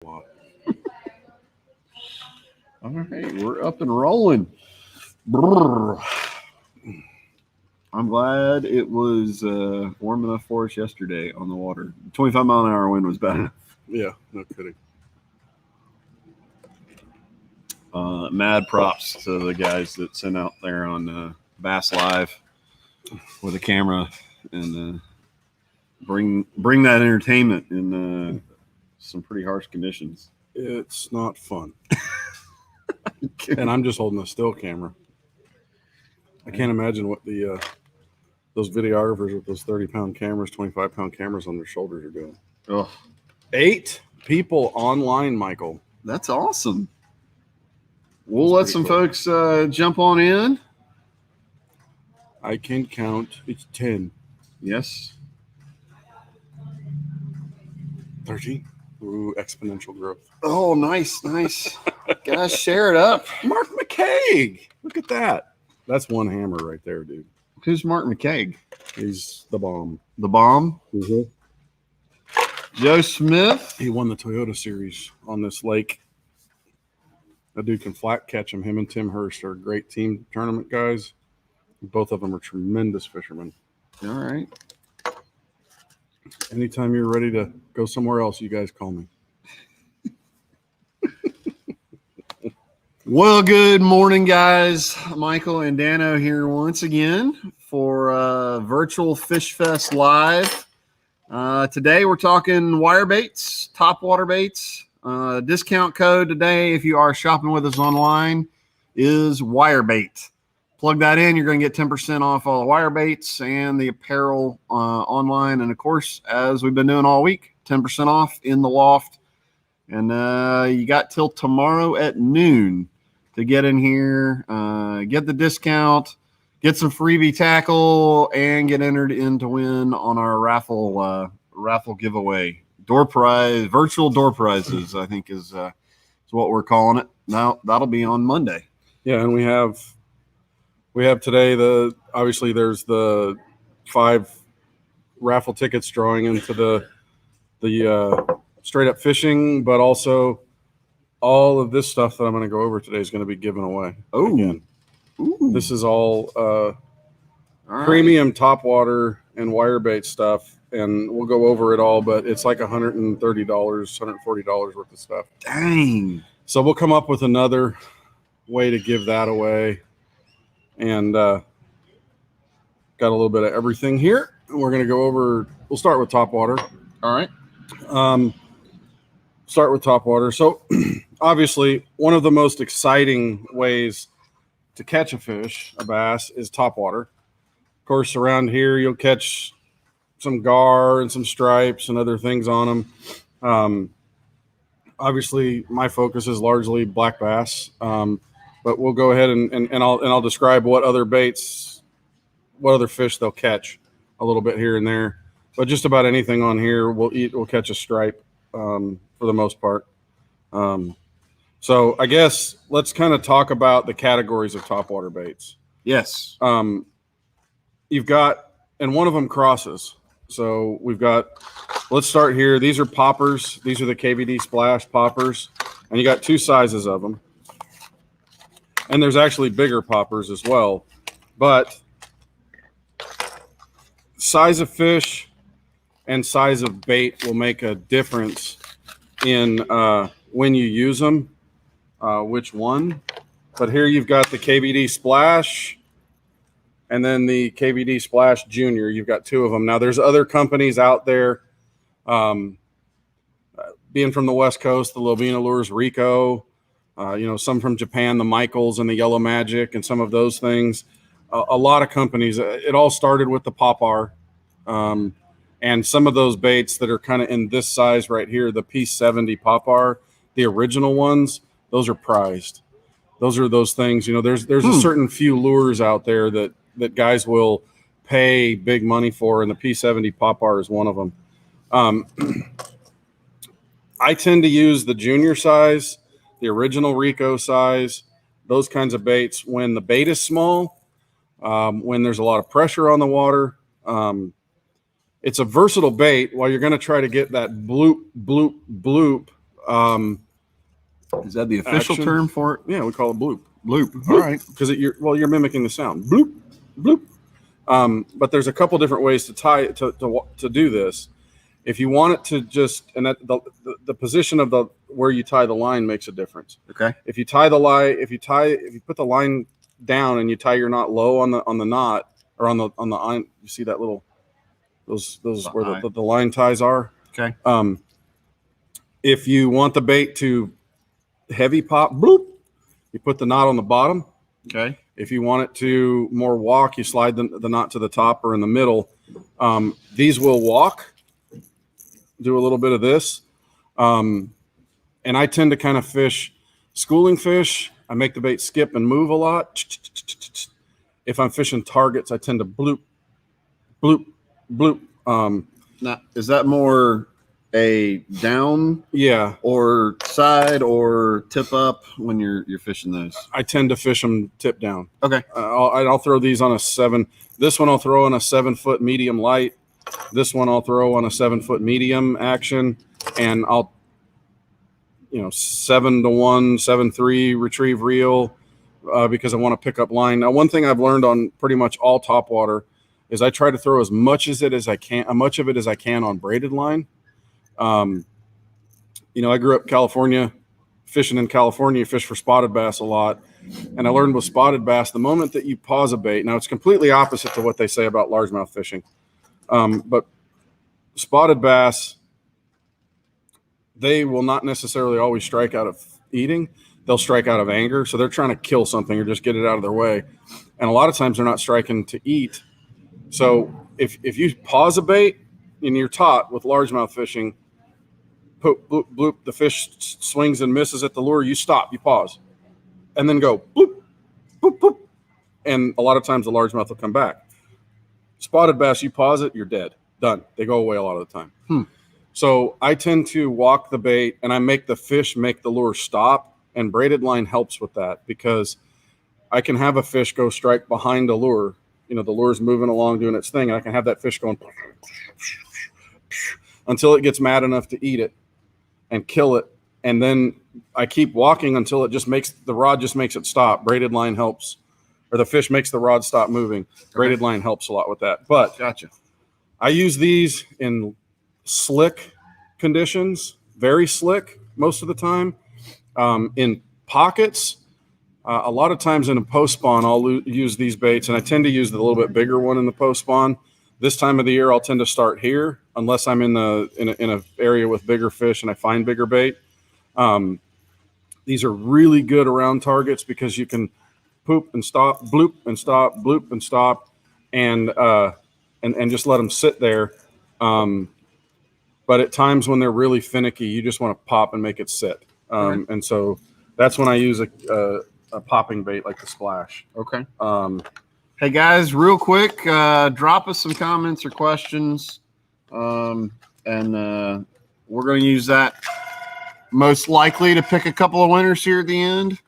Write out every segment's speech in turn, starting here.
All right, we're up and rolling. Brrr. I'm glad it was warm enough for us yesterday on the water. 25-mile-an-hour wind was bad enough. Yeah, no kidding. Mad props to the guys that sent out there on Bass Live with a camera and bring that entertainment in some pretty harsh conditions. It's not fun. And I'm just holding a still camera. I can't imagine what the those videographers with those 30-pound cameras, 25-pound cameras on their shoulders are doing. Oh, 8 people online, Michael. that's awesome. We'll let some folks jump on in. I can count. It's 10. Yes. 13. Ooh, exponential growth. Oh, nice. Guys, share it up. Mark McCaig. Look at that. That's one hammer right there, dude. Who's Mark McCaig? He's the bomb. The bomb? Mm-hmm. Joe Smith. He won the Toyota Series on this lake. That dude can flat catch him. Him and Tim Hurst are great team tournament guys. Both of them are tremendous fishermen. All right. Anytime you're ready to go somewhere else, you guys call me. Well, good morning, guys. Michael and Dano here once again for Virtual Fish Fest Live. Today we're talking wire baits, top water baits. Discount code today, if you are shopping with us online, is WireBait. Plug that in. You're going to get 10% off all the wire baits and the apparel online. And, of course, as we've been doing all week, 10% off in the Loft. And you got till tomorrow at noon to get in here, get the discount, get some freebie tackle, and get entered in to win on our raffle giveaway. Door prize, virtual door prizes, I think is what we're calling it. Now that'll be on Monday. Yeah, and we have today obviously there's the 5 raffle tickets drawing into the straight up fishing, but also all of this stuff that I'm going to go over today is going to be given away. Oh, again. Ooh. This is all All premium topwater and wire bait stuff. And we'll go over it all, but it's like $130, $140 worth of stuff. Dang. So we'll come up with another way to give that away. And got a little bit of everything here. And we're going to go over, we'll start with topwater. All right. Start with topwater. So obviously one of the most exciting ways to catch a fish, a bass, is topwater. Of course, around here you'll catch some gar and some stripes and other things on them. Obviously, my focus is largely black bass, but we'll go ahead and I'll describe what other baits, what other fish they'll catch a little bit here and there. But just about anything on here we'll catch a stripe for the most part. So I guess let's kind of talk about the categories of topwater baits. Yes. You've got, and one of them crosses. So we've got, let's start here. These are poppers. These are the KVD Splash poppers. And you got 2 sizes of them. And there's actually bigger poppers as well. But size of fish and size of bait will make a difference in when you use them, which one. But here you've got the KVD Splash and then the KVD Splash Junior. You've got 2 of them. Now, there's other companies out there. Being from the West Coast, the Lobina Lures Rico, some from Japan, the Michaels and the Yellow Magic and some of those things. A lot of companies. It all started with the Popar. And some of those baits that are kind of in this size right here, the P70 Popar, the original ones, those are prized. Those are those things, there's a certain few lures out there that guys will pay big money for, and the P70 Popar is one of them. I tend to use the junior size, the original Rico size, those kinds of baits when the bait is small, when there's a lot of pressure on the water. It's a versatile bait. While you're going to try to get that bloop, bloop, bloop Is that the official Action. term for it? Yeah, we call it bloop. Bloop. All right. Because you're mimicking the sound. Bloop, bloop. But there's a couple different ways to tie to do this. If you want it to just, and that the position of the where you tie the line makes a difference. Okay. If you tie the line, if you put the line down and you tie your knot low on the knot or on the line, you see that little those where the line ties are. Okay. If you want the bait to heavy pop, bloop, you put the knot on the bottom. Okay. If you want it to more walk, you slide the knot to the top or in the middle. These will walk. Do a little bit of this. And I tend to kind of fish schooling fish. I make the bait skip and move a lot. If I'm fishing targets, I tend to bloop, bloop, bloop. Now, is that more a down or side or tip up when you're fishing those? I tend to fish them tip down. Okay. I'll throw these on a 7. This one I'll throw on a 7-foot medium light. This one I'll throw on a 7-foot medium action, and I'll 7 to 1, 7-3 retrieve reel because I want to pick up line. Now, one thing I've learned on pretty much all topwater is I try to throw as much of it as I can on braided line. I grew up in California, fishing in California. You fish for spotted bass a lot. And I learned with spotted bass, the moment that you pause a bait, now it's completely opposite to what they say about largemouth fishing. But spotted bass, they will not necessarily always strike out of eating. They'll strike out of anger. So they're trying to kill something or just get it out of their way. And a lot of times they're not striking to eat. So if you pause a bait and you're taught with largemouth fishing, bloop, bloop, bloop, the fish swings and misses at the lure, you stop, you pause, and then go bloop, bloop, bloop. And a lot of times the largemouth will come back. Spotted bass, you pause it, you're dead. Done. They go away a lot of the time. So I tend to walk the bait and I make the fish make the lure stop, and braided line helps with that because I can have a fish go strike behind a lure. The lure's moving along doing its thing, and I can have that fish going until it gets mad enough to eat it and kill it. And then I keep walking until the rod just makes it stop. Braided line helps, or the fish makes the rod stop moving. Braided line helps a lot with that. But gotcha. I use these in slick conditions, very slick most of the time. In pockets, a lot of times in a post spawn, I'll use these baits, and I tend to use the little bit bigger one in the post spawn. This time of the year, I'll tend to start here unless I'm in an area with bigger fish and I find bigger bait. These are really good around targets because you can poop and stop, bloop and stop, bloop and stop, and just let them sit there. But at times when they're really finicky, you just want to pop and make it sit. And so that's when I use a popping bait like the Splash. Okay. Hey guys, real quick, drop us some comments or questions, and we're going to use that most likely to pick a couple of winners here at the end.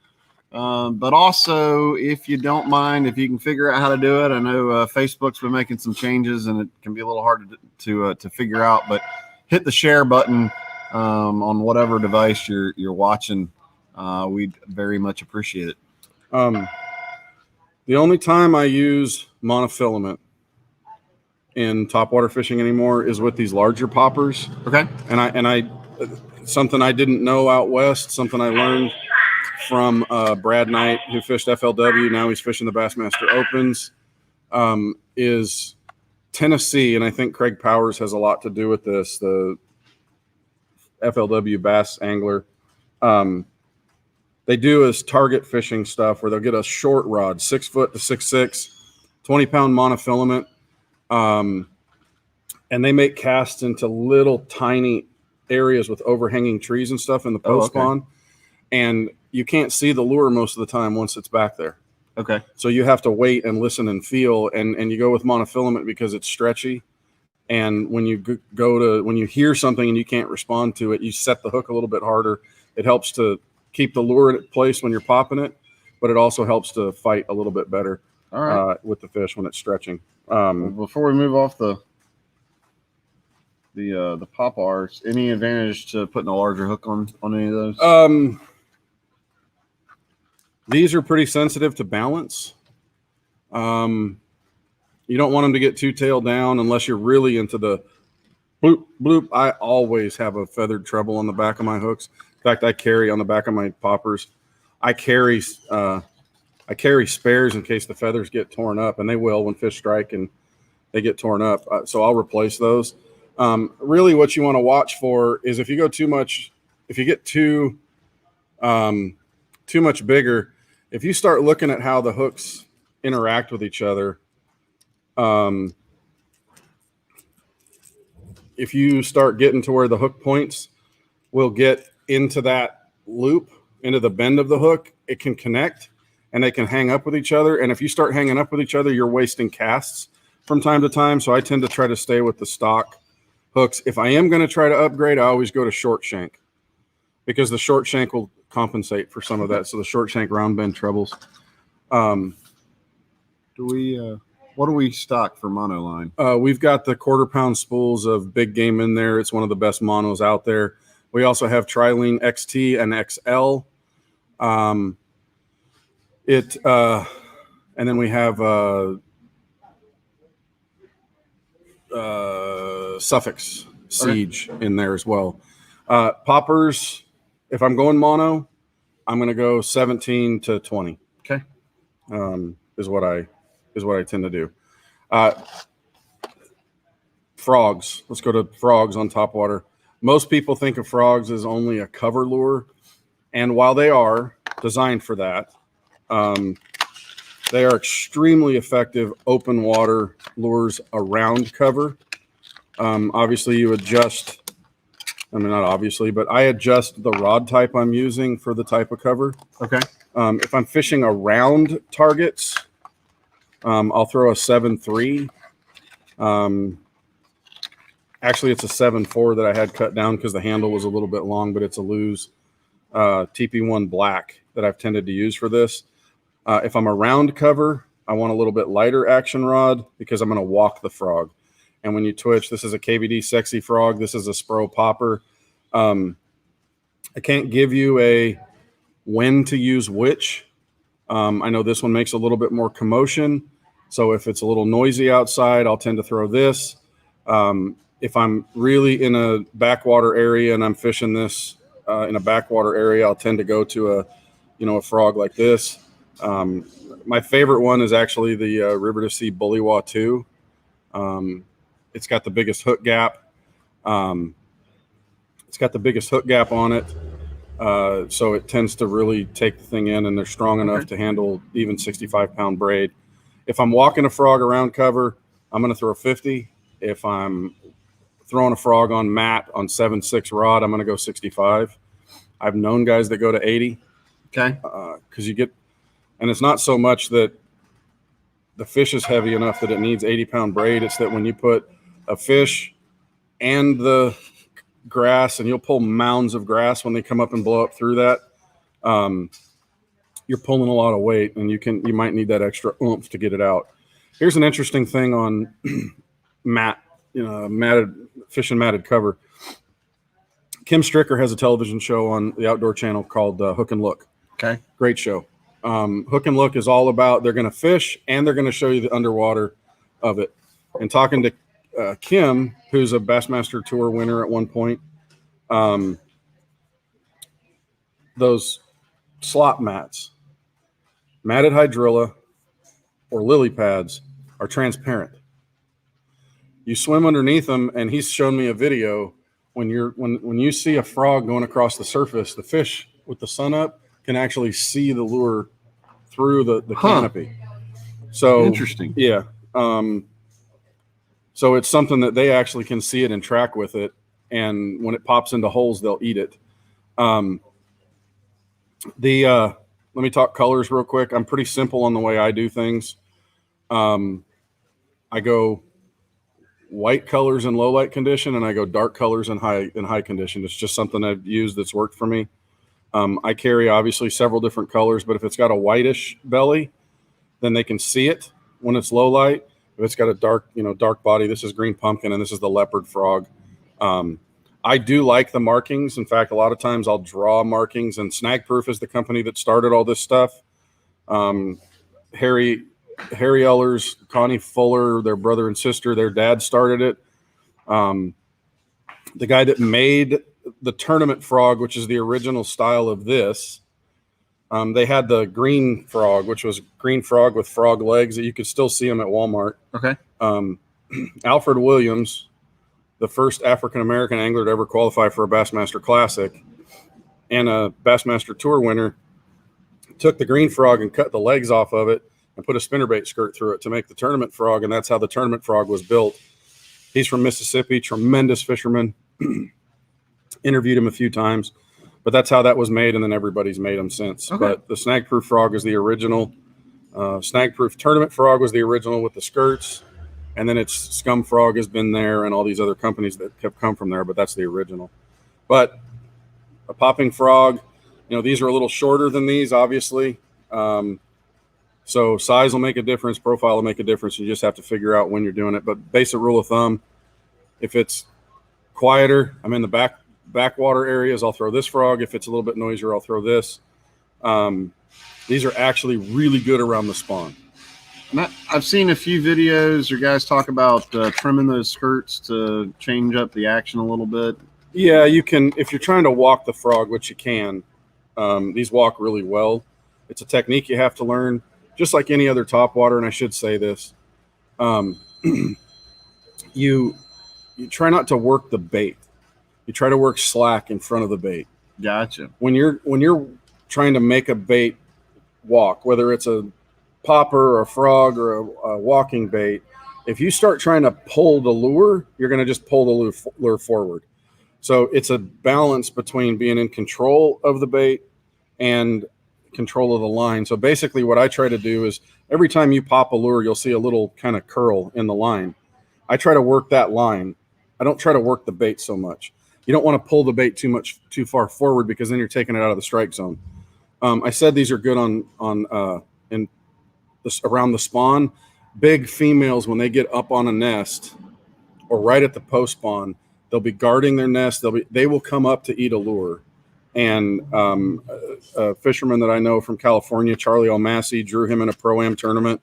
But also, if you don't mind, if you can figure out how to do it, I know Facebook's been making some changes, and it can be a little hard to figure out. But hit the share button on whatever device you're watching. We'd very much appreciate it. The only time I use monofilament in topwater fishing anymore is with these larger poppers. Okay. And I something I didn't know out west, something I learned from Brad Knight, who fished FLW. Now he's fishing the Bassmaster Opens, is Tennessee. And I think Craig Powers has a lot to do with this, the FLW bass angler. They do is target fishing stuff where they'll get a short rod, 6 foot to 6'6", 20-pound monofilament. And they make casts into little tiny areas with overhanging trees and stuff in the post spawn. And you can't see the lure most of the time once it's back there. Okay. So you have to wait and listen and feel, and you go with monofilament because it's stretchy. And when you when you hear something and you can't respond to it, you set the hook a little bit harder. It helps to keep the lure in place when you're popping it, but it also helps to fight a little bit better with the fish when it's stretching. Before we move off the the pop R's. Any advantage to putting a larger hook on any of those? These are pretty sensitive to balance. You don't want them to get too tailed down unless you're really into the bloop, bloop. I always have a feathered treble on the back of my hooks. In fact, I carry on the back of my poppers. I carry spares in case the feathers get torn up, and they will when fish strike and they get torn up. So I'll replace those. Really what you want to watch for is if you go too much, if you get too much bigger, if you start looking at how the hooks interact with each other, if you start getting to where the hook points will get into that loop, into the bend of the hook, it can connect and they can hang up with each other. And if you start hanging up with each other, you're wasting casts from time to time. So I tend to try to stay with the stock hooks. If I am going to try to upgrade, I always go to short shank because the short shank will compensate for some of that. So the short shank round bend trebles. What do we stock for monoline? We've got the 1/4 pound spools of Big Game in there. It's one of the best monos out there. We also have Trilene XT and XL. And then we have Suffix Siege in there as well. Poppers, if I'm going mono, I'm going to go 17 to 20. Okay. Is what I tend to do. Frogs. Let's go to frogs on topwater. Most people think of frogs as only a cover lure, and while they are designed for that, they are extremely effective open water lures around cover. Obviously, you adjust. I mean, not obviously, but I adjust the rod type I'm using for the type of cover. Okay. If I'm fishing around targets, I'll throw a 7.3. Actually, it's a 7.4 that I had cut down because the handle was a little bit long, but it's a Lew's TP1 black that I've tended to use for this. If I'm around cover, I want a little bit lighter action rod because I'm going to walk the frog. And when you twitch, this is a KVD Sexy Frog. This is a Spro popper. I can't give you a when to use which. I know this one makes a little bit more commotion. So if it's a little noisy outside, I'll tend to throw this. If I'm really in a backwater area and I'm fishing this in a backwater area, I'll tend to go to a frog like this. My favorite one is actually the River to Sea Bullywa 2. It's got the biggest hook gap. It's got the biggest hook gap on it. So it tends to really take the thing in, and they're strong enough to handle even 65-pound braid. If I'm walking a frog around cover, I'm going to throw 50. If I'm throwing a frog on mat on 7.6 rod, I'm going to go 65. I've known guys that go to 80. Okay. Because you get, and it's not so much that the fish is heavy enough that it needs 80-pound braid. It's that when you put a fish and the grass, and you'll pull mounds of grass when they come up and blow up through that, you're pulling a lot of weight, and you might need that extra oomph to get it out. Here's an interesting thing on matted cover. Kim Stricker has a television show on the Outdoor Channel called Hook and Look. Okay. Great show. Hook and Look is all about, they're going to fish and they're going to show you the underwater of it. And talking to Kim, who's a Bassmaster Tour winner at one point, those slop mats, matted hydrilla or lily pads, are transparent. You swim underneath them, and he's shown me a video when you see a frog going across the surface, the fish with the sun up can actually see the lure through the canopy. So interesting. Yeah. So it's something that they actually can see it and track with it. And when it pops into holes, they'll eat it. Let me talk colors real quick. I'm pretty simple on the way I do things. I go white colors in low light condition, and I go dark colors in high condition. It's just something I've used that's worked for me. I carry obviously several different colors, but if it's got a whitish belly, then they can see it when it's low light. If it's got a dark body, this is green pumpkin and this is the leopard frog. I do like the markings. In fact, a lot of times I'll draw markings, and Snag Proof is the company that started all this stuff. Harry Ellers, Connie Fuller, their brother and sister, their dad started it. The guy that made the tournament frog, which is the original style of this, they had the green frog, which was green frog with frog legs that you could still see them at Walmart. Okay. Alfred Williams, the first African-American angler to ever qualify for a Bassmaster Classic and a Bassmaster Tour winner, took the green frog and cut the legs off of it and put a spinnerbait skirt through it to make the tournament frog, and that's how the tournament frog was built. He's from Mississippi, tremendous fisherman. Interviewed him a few times, but that's how that was made, and then everybody's made them since. Okay. But the Snag Proof frog is the original. Snag Proof tournament frog was the original with the skirts, and then its Scum Frog has been there, and all these other companies that have come from there, but that's the original. But a popping frog, these are a little shorter than these, obviously. So size will make a difference, profile will make a difference. You just have to figure out when you're doing it. But basic rule of thumb, if it's quieter, I'm in the backwater areas, I'll throw this frog. If it's a little bit noisier, I'll throw this. These are actually really good around the spawn. I've seen a few videos where guys talk about trimming those skirts to change up the action a little bit. Yeah, you can. If you're trying to walk the frog, which you can, these walk really well. It's a technique you have to learn, just like any other topwater. And I should say this. You try not to work the bait. You try to work slack in front of the bait. Gotcha. When you're trying to make a bait walk, whether it's a popper or a frog or a walking bait, if you start trying to pull the lure, you're going to just pull the lure forward. So it's a balance between being in control of the bait and control of the line. So basically what I try to do is every time you pop a lure, you'll see a little kind of curl in the line. I try to work that line. I don't try to work the bait so much. You don't want to pull the bait too far forward, because then you're taking it out of the strike zone. I said these are good around the spawn. Big females, when they get up on a nest or right at the post spawn, they'll be guarding their nest. They will come up to eat a lure. And a fisherman that I know from California, Charlie Almassi, drew him in a Pro-Am tournament.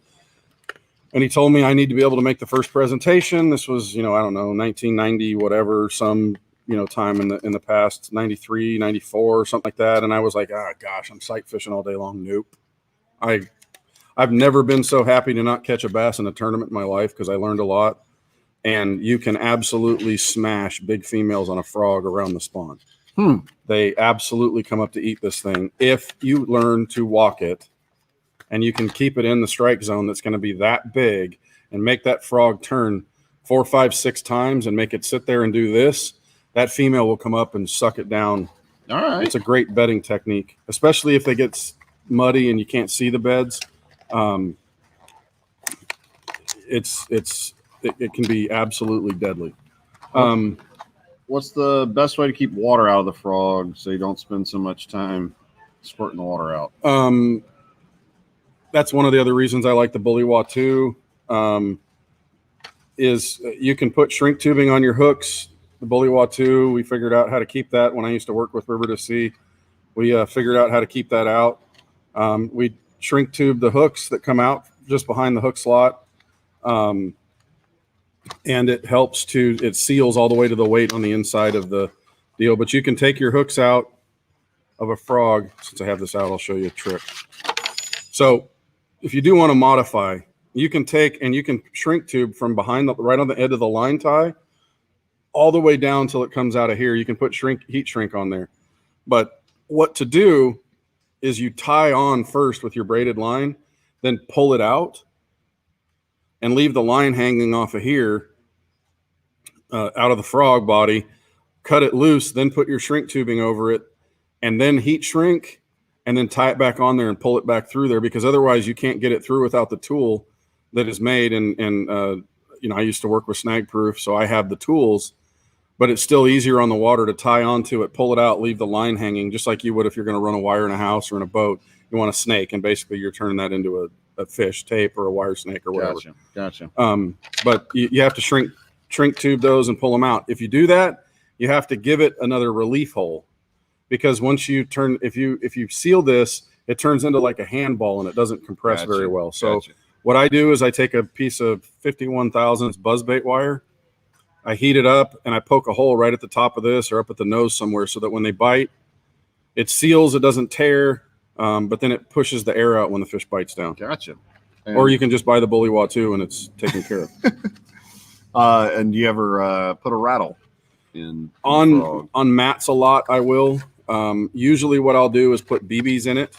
And he told me I need to be able to make the first presentation. This was, I don't know, 1990, whatever, some, time in the past, 93, 94, something like that. And I was like, gosh, I'm sight fishing all day long. Nope. I've never been so happy to not catch a bass in a tournament in my life, because I learned a lot. And you can absolutely smash big females on a frog around the spawn. They absolutely come up to eat this thing if you learn to walk it, and you can keep it in the strike zone that's going to be that big, and make that frog turn 4, 5, 6 times and make it sit there and do this. That female will come up and suck it down. All right. It's a great bedding technique, especially if they get muddy and you can't see the beds. It can be absolutely deadly. What's the best way to keep water out of the frog so you don't spend so much time squirting the water out? That's one of the other reasons I like the Bullywa 2. Is you can put shrink tubing on your hooks. The Bullywa 2, we figured out how to keep that when I used to work with River to Sea. We figured out how to keep that out. We shrink tube the hooks that come out just behind the hook slot. And it helps it seals all the way to the weight on the inside of the deal. But you can take your hooks out of a frog. Since I have this out, I'll show you a trick. So if you do want to modify, you can take and you can shrink tube from behind, right on the edge of the line tie, all the way down till it comes out of here. You can put heat shrink on there. But what to do is you tie on first with your braided line, then pull it out and leave the line hanging off of here, out of the frog body, cut it loose, then put your shrink tubing over it, and then heat shrink, and then tie it back on there and pull it back through there, because otherwise you can't get it through without the tool that is made. And I used to work with Snag Proof, so I have the tools, but it's still easier on the water to tie onto it, pull it out, leave the line hanging, just like you would if you're going to run a wire in a house or in a boat. You want a snake, and basically you're turning that into a fish tape or a wire snake or whatever. Gotcha. But you have to shrink tube those and pull them out. If you do that, you have to give it another relief hole, because once you turn, if you seal this, it turns into like a handball and it doesn't compress very well. So what I do is I take a piece of 51 thousandths buzzbait wire, I heat it up, and I poke a hole right at the top of this or up at the nose somewhere, so that when they bite, it seals, it doesn't tear, but then it pushes the air out when the fish bites down. Gotcha. Or you can just buy the bully wah too, and it's taken care of. And do you ever put a rattle in on mats a lot? I will. Usually what I'll do is put BBs in it.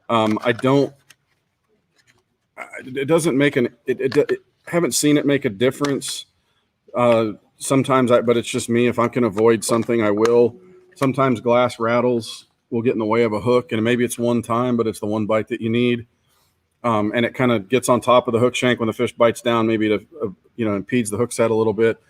I don't, it doesn't make haven't seen it make a difference. Sometimes but it's just me. If I can avoid something, I will. Sometimes glass rattles will get in the way of a hook, and maybe it's one time, but it's the one bite that you need. And it kind of gets on top of the hook shank when the fish bites down, maybe to, impedes the hook set a little bit.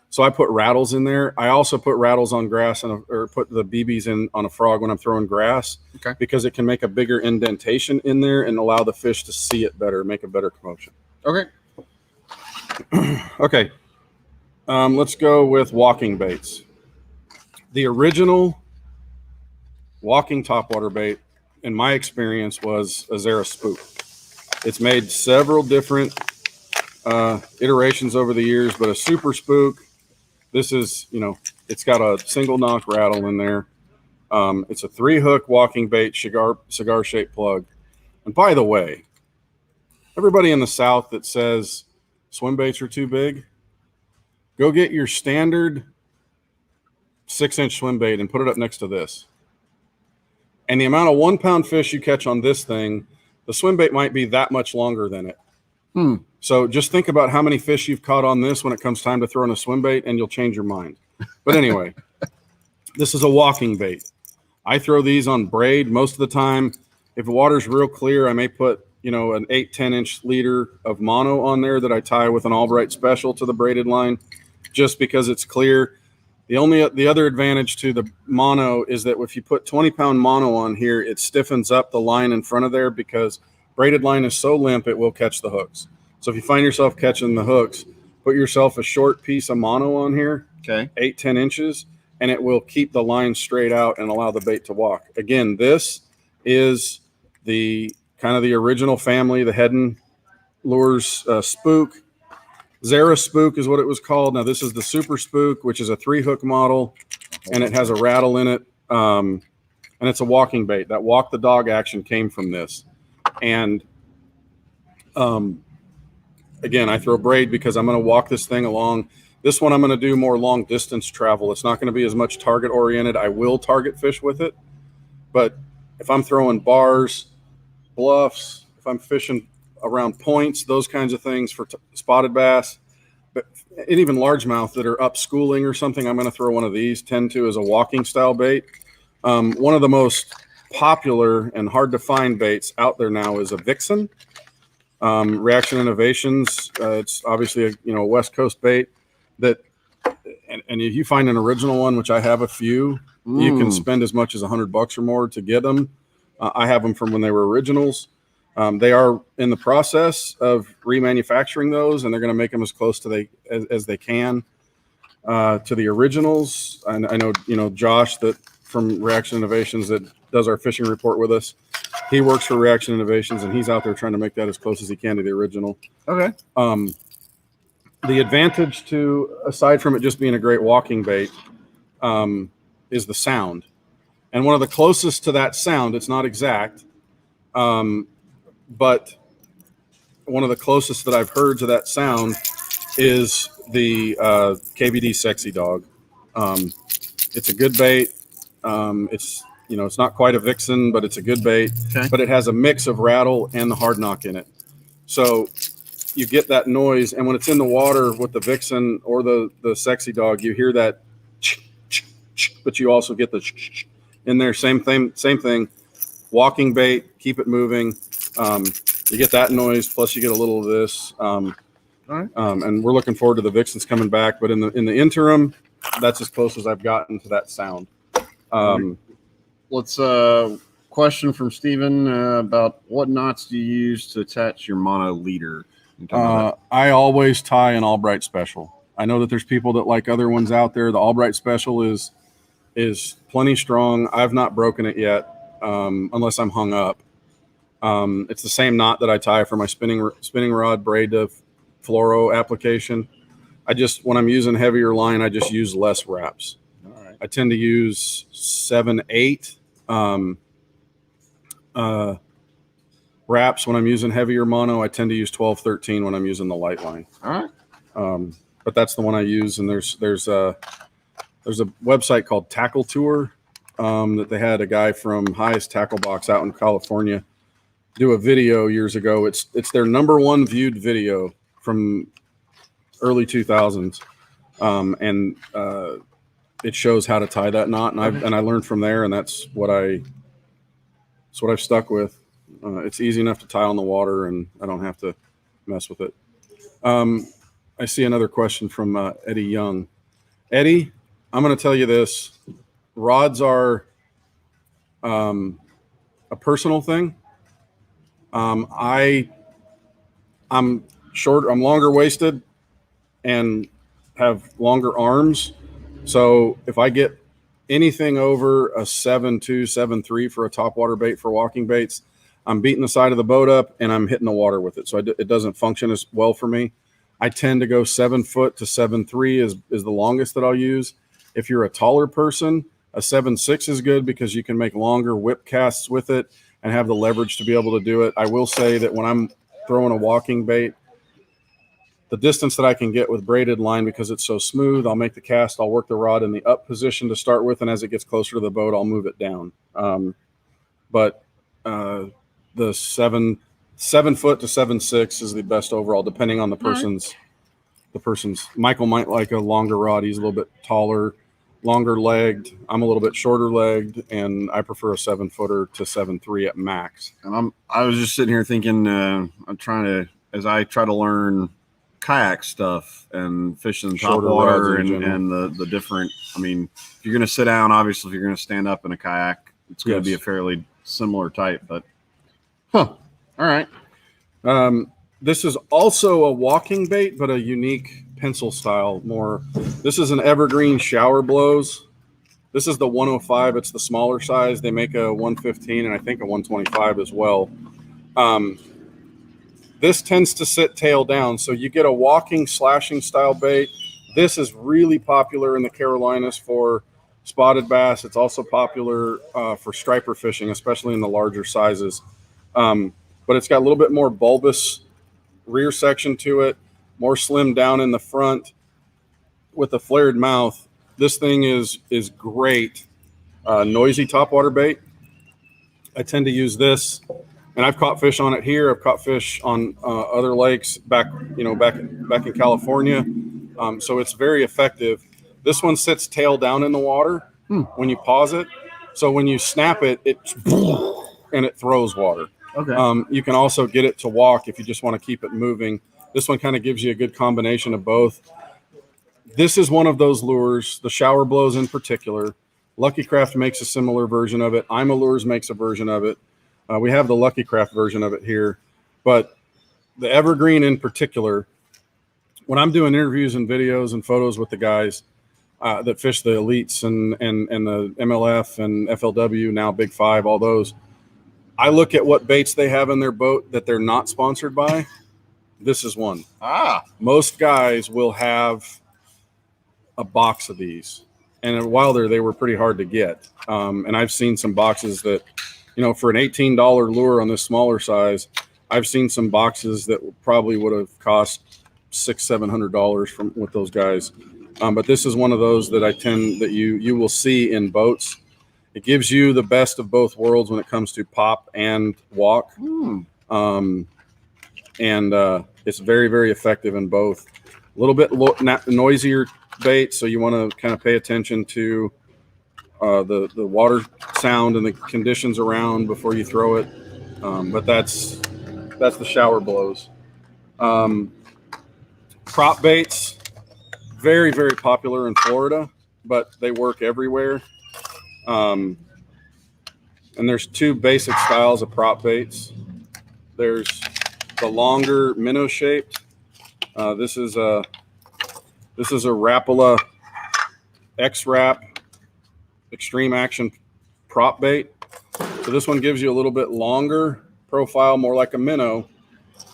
So I put rattles in there. I also put rattles on grass or put the BBs in on a frog when I'm throwing grass, because it can make a bigger indentation in there and allow the fish to see it better, make a better commotion. Okay. Okay. Let's go with walking baits. The original walking topwater bait, in my experience, was a Zara Spook. It's made several different iterations over the years, but a Super Spook, this is, it's got a single knock rattle in there. It's a 3-hook walking bait, cigar shaped plug. And by the way, everybody in the South that says swim baits are too big, go get your standard 6-inch swim bait and put it up next to this. And the amount of 1-pound fish you catch on this thing, the swim bait might be that much longer than it. So just think about how many fish you've caught on this when it comes time to throw in a swim bait, and you'll change your mind. But anyway, this is a walking bait. I throw these on braid most of the time. If the water's real clear, I may put, an 8-10-inch leader of mono on there that I tie with an Albright special to the braided line, just because it's clear. The other advantage to the mono is that if you put 20-pound mono on here, it stiffens up the line in front of there, because braided line is so limp it will catch the hooks. So if you find yourself catching the hooks, put yourself a short piece of mono on here, 8-10 inches, and it will keep the line straight out and allow the bait to walk. Again, this is the kind of the original family, the Heddon Lures Spook. Zara Spook is what it was called. Now this is the Super Spook, which is a 3-hook model, and it has a rattle in it. And it's a walking bait. That walk the dog action came from this. And again, I throw braid because I'm going to walk this thing along. This one I'm going to do more long distance travel. It's not going to be as much target oriented. I will target fish with it, but if I'm throwing bars, bluffs, if I'm fishing around points, those kinds of things for spotted bass, but and even largemouth that are up schooling or something, I'm going to throw one of these. Tend to as a walking style bait. One of the most popular and hard to find baits out there now is a Vixen. Reaction Innovations. It's obviously a West Coast bait that, and if you find an original one, which I have a few, you can spend as much as $100 or more to get them. I have them from when they were originals. They are in the process of remanufacturing those, and they're going to make them as close to as they can to the originals. And I know Josh that from Reaction Innovations that does our fishing report with us. He works for Reaction Innovations, and he's out there trying to make that as close as he can to the original. Okay. The advantage to, aside from it just being a great walking bait, is the sound. And one of the closest to that sound, it's not exact, but one of the closest that I've heard to that sound is the KVD Sexy Dog. It's a good bait. It's not quite a Vixen, but it's a good bait. Okay. But it has a mix of rattle and the hard knock in it. So you get that noise, and when it's in the water with the Vixen or the Sexy Dog, you hear that, but you also get the in there. Same thing. Walking bait, keep it moving. You get that noise, plus you get a little of this. All right. And we're looking forward to the Vixens coming back. But in the interim, that's as close as I've gotten to that sound. Let's question from Steven about what knots do you use to attach your mono leader? I always tie an Albright special. I know that there's people that like other ones out there. The Albright Special is plenty strong. I've not broken it yet, unless I'm hung up. It's the same knot that I tie for my spinning rod braid to fluoro application. When I'm using heavier line, I just use less wraps. All right. I tend to use 7/8 wraps when I'm using heavier mono. I tend to use 12/13 when I'm using the light line. All right. But that's the one I use. And there's a website called Tackle Tour that they had a guy from Highest Tackle Box out in California do a video years ago. It's their #1 viewed video from early 2000s, and it shows how to tie that knot, and I learned from there, and that's what I've stuck with. It's easy enough to tie on the water, and I don't have to mess with it. I see another question from Eddie Young. Eddie, I'm going to tell you this: rods are a personal thing. I'm short. I'm longer waisted and have longer arms. So if I get anything over a 7.2, 7.3 for a topwater bait for walking baits, I'm beating the side of the boat up and I'm hitting the water with it. So it doesn't function as well for me. I tend to go 7 foot to 7.3 is the longest that I'll use. If you're a taller person, a 7.6 is good because you can make longer whip casts with it and have the leverage to be able to do it. I will say that when I'm throwing a walking bait, the distance that I can get with braided line, because it's so smooth, I'll make the cast, I'll work the rod in the up position to start with, and as it gets closer to the boat, I'll move it down. But the 7 foot to 7.6 is the best overall, depending on the person's. Michael might like a longer rod. He's a little bit taller, longer legged. I'm a little bit shorter legged, and I prefer a 7-footer to 7.3 at max. And I was just sitting here thinking, as I try to learn kayak stuff and fishing top water and the different. I mean, if you're going to sit down, obviously, if you're going to stand up in a kayak, it's going to be a fairly similar type. But, all right. This is also a walking bait, but a unique pencil style. This is an evergreen shower blows. This is the 105. It's the smaller size. They make a 115 and I think a 125 as well. This tends to sit tail down, so you get a walking slashing style bait. This is really popular in the Carolinas for spotted bass. It's also popular for striper fishing, especially in the larger sizes. But it's got a little bit more bulbous rear section to it, more slim down in the front with a flared mouth. This thing is great. Noisy topwater bait. I tend to use this, and I've caught fish on it here. I've caught fish on other lakes back in California. So it's very effective. This one sits tail down in the water when you pause it. So when you snap it, and it throws water. Okay. You can also get it to walk if you just want to keep it moving. This one kind of gives you a good combination of both. This is one of those lures, the shower blows in particular. Lucky Craft makes a similar version of it. Ima Lures makes a version of it. We have the Lucky Craft version of it here. But the Evergreen in particular, when I'm doing interviews and videos and photos with the guys that fish the Elites and the MLF and FLW, now Big Five, all those, I look at what baits they have in their boat that they're not sponsored by. This is one. Most guys will have a box of these. And while they were pretty hard to get. And I've seen some boxes that, for an $18 lure on this smaller size, I've seen some boxes that probably would have cost $600-700 from with those guys. But this is one of those that you will see in boats. It gives you the best of both worlds when it comes to pop and walk. And it's very, very effective in both. A little bit noisier bait, so you want to kind of pay attention to the water sound and the conditions around before you throw it. But that's the shower blows. Prop baits, very, very popular in Florida, but they work everywhere. And there's two basic styles of prop baits. There's the longer minnow shaped. This is a This is a Rapala X-Wrap Extreme Action prop bait. So this one gives you a little bit longer profile, more like a minnow.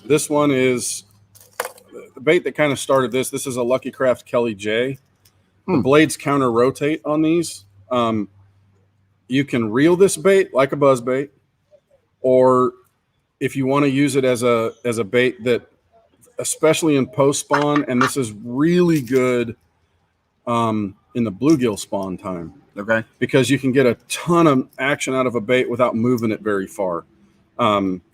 This one is the bait that kind of started this. This is a Lucky Craft Kelly J. The blades counter rotate on these. You can reel this bait like a buzz bait, or if you want to use it as a bait that, especially in post spawn, and this is really good in the bluegill spawn time. Okay. Because you can get a ton of action out of a bait without moving it very far.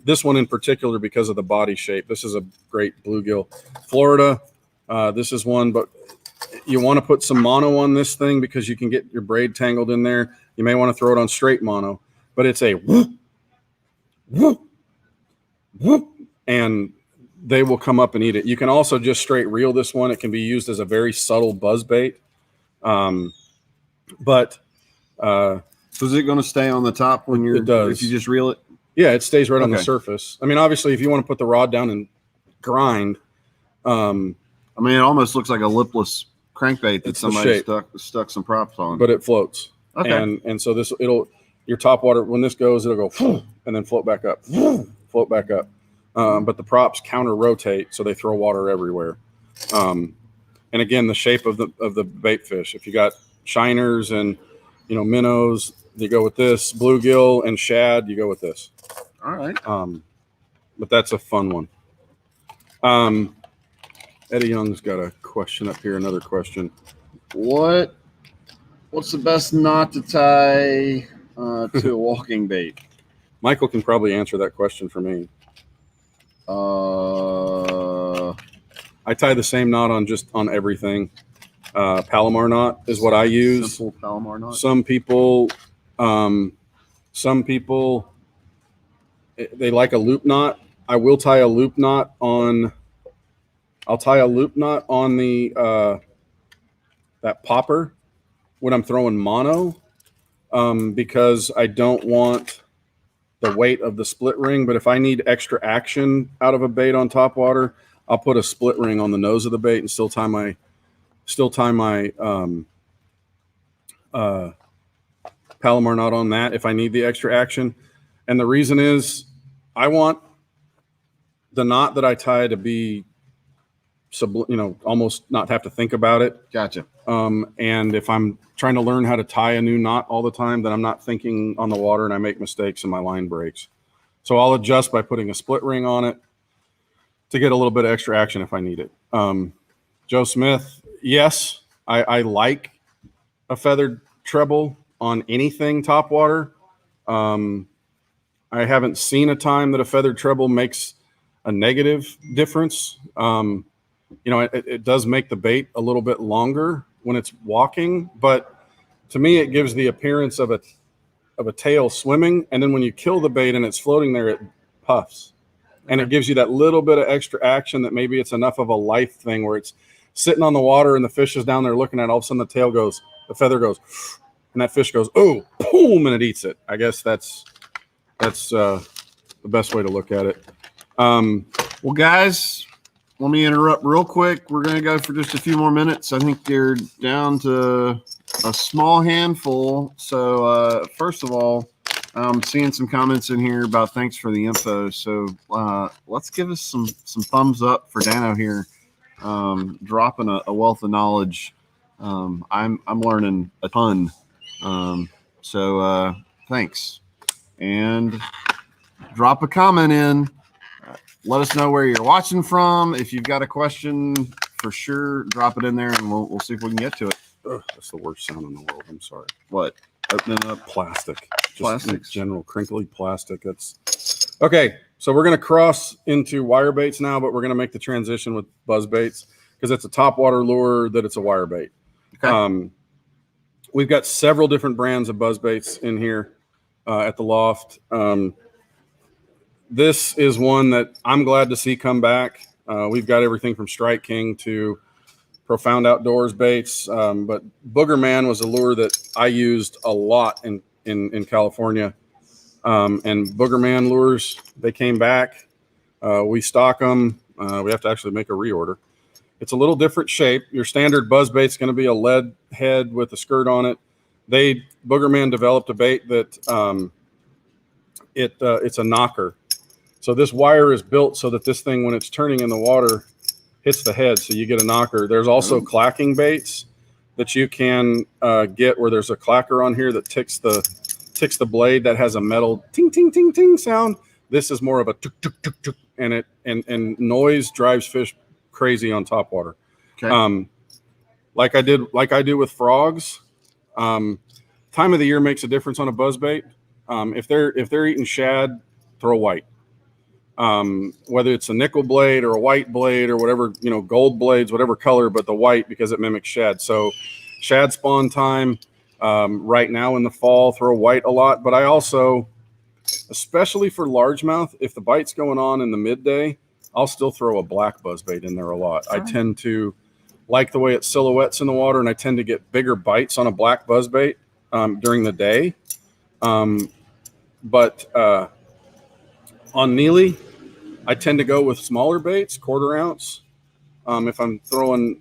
This one in particular, because of the body shape, this is a great bluegill. Florida, this is one, but you want to put some mono on this thing because you can get your braid tangled in there. You may want to throw it on straight mono, but it's a whoop, whoop, whoop, and they will come up and eat it. You can also just straight reel this one. It can be used as a very subtle buzz bait. But so is it going to stay on the top when you're? It does. If you just reel it. Yeah, it stays right on the surface. I mean, obviously, if you want to put the rod down and grind, I mean, it almost looks like a lipless crankbait that somebody stuck some props on. But it floats. Okay. And so your top water, when this goes, it'll go and then float back up, float back up. But the props counter rotate, so they throw water everywhere. And again, the shape of the bait fish. If you got shiners and minnows, you go with this. Bluegill and shad, you go with this. All right. But that's a fun one. Eddie Young's got a question up here. Another question. What's the best knot to tie to a walking bait? Michael can probably answer that question for me. I tie the same knot on everything. Palomar knot is what I use. Simple Palomar knot. Some people they like a loop knot. I will tie a loop knot on. I'll tie a loop knot on the that popper when I'm throwing mono, because I don't want the weight of the split ring. But if I need extra action out of a bait on top water, I'll put a split ring on the nose of the bait and still tie my Palomar knot on that if I need the extra action. And the reason is I want the knot that I tie to be almost not have to think about it. Gotcha. And if I'm trying to learn how to tie a new knot all the time, then I'm not thinking on the water and I make mistakes and my line breaks. So I'll adjust by putting a split ring on it to get a little bit of extra action if I need it. Joe Smith, yes, I like a feathered treble on anything top water. I haven't seen a time that a feathered treble makes a negative difference. It does make the bait a little bit longer when it's walking, but to me, it gives the appearance of a tail swimming. And then when you kill the bait and it's floating there, it puffs. And it gives you that little bit of extra action that maybe it's enough of a life thing where it's sitting on the water and the fish is down there looking at it. All of a sudden the feather goes, and that fish goes, oh, boom, and it eats it. I guess that's the best way to look at it. Well, guys, let me interrupt real quick. We're going to go for just a few more minutes. I think you're down to a small handful. So first of all, I'm seeing some comments in here about thanks for the info. So let's give us some thumbs up for Dano here, dropping a wealth of knowledge. I'm learning a ton. So thanks. And drop a comment in. Let us know where you're watching from. If you've got a question, for sure, drop it in there, and we'll see if we can get to it. Ugh, that's the worst sound in the world. I'm sorry. What? Opening up plastic. Plastics. General crinkly plastic. That's okay. So we're going to cross into wire baits now, but we're going to make the transition with buzz baits because it's a top water lure that it's a wire bait. Okay. We've got several different brands of buzz baits in here at the Loft. This is one that I'm glad to see come back. We've got everything from Strike King to Profound Outdoors baits. But Booger Man was a lure that I used a lot in California. And Booger Man lures, they came back. We stock them. We have to actually make a reorder. It's a little different shape. Your standard buzz bait's going to be a lead head with a skirt on it. Boogerman developed a bait that it's a knocker. So this wire is built so that this thing, when it's turning in the water, hits the head, so you get a knocker. There's also clacking baits that you can get where there's a clacker on here that ticks the blade that has a metal ting ting ting ting sound. This is more of a tuk tuk tuk tuk, and noise drives fish crazy on topwater. Okay. Like I do with frogs. Time of the year makes a difference on a buzzbait. If they're eating shad, throw white. Whether it's a nickel blade or a white blade or whatever, gold blades, whatever color, but the white because it mimics shad. So shad spawn time right now in the fall, throw white a lot. But I also, especially for largemouth, if the bite's going on in the midday, I'll still throw a black buzzbait in there a lot. I tend to like the way it silhouettes in the water, and I tend to get bigger bites on a black buzzbait during the day. But on Neely, I tend to go with smaller baits, 1/4 ounce. If I'm throwing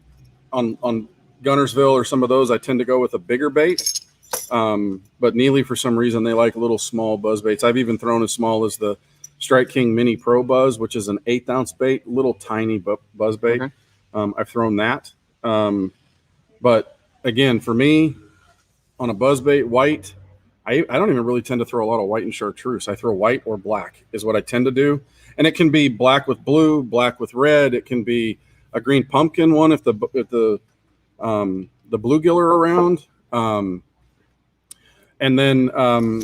on Gunnersville or some of those, I tend to go with a bigger bait. But Neely, for some reason, they like little small buzz baits. I've even thrown as small as the Strike King Mini Pro Buzz, which is an 1/8 ounce bait, little tiny buzz bait. Okay. I've thrown that. But again, for me, on a buzz bait, white, I don't even really tend to throw a lot of white and chartreuse. I throw white or black is what I tend to do. And it can be black with blue, black with red. It can be a green pumpkin one if the bluegill are around. And then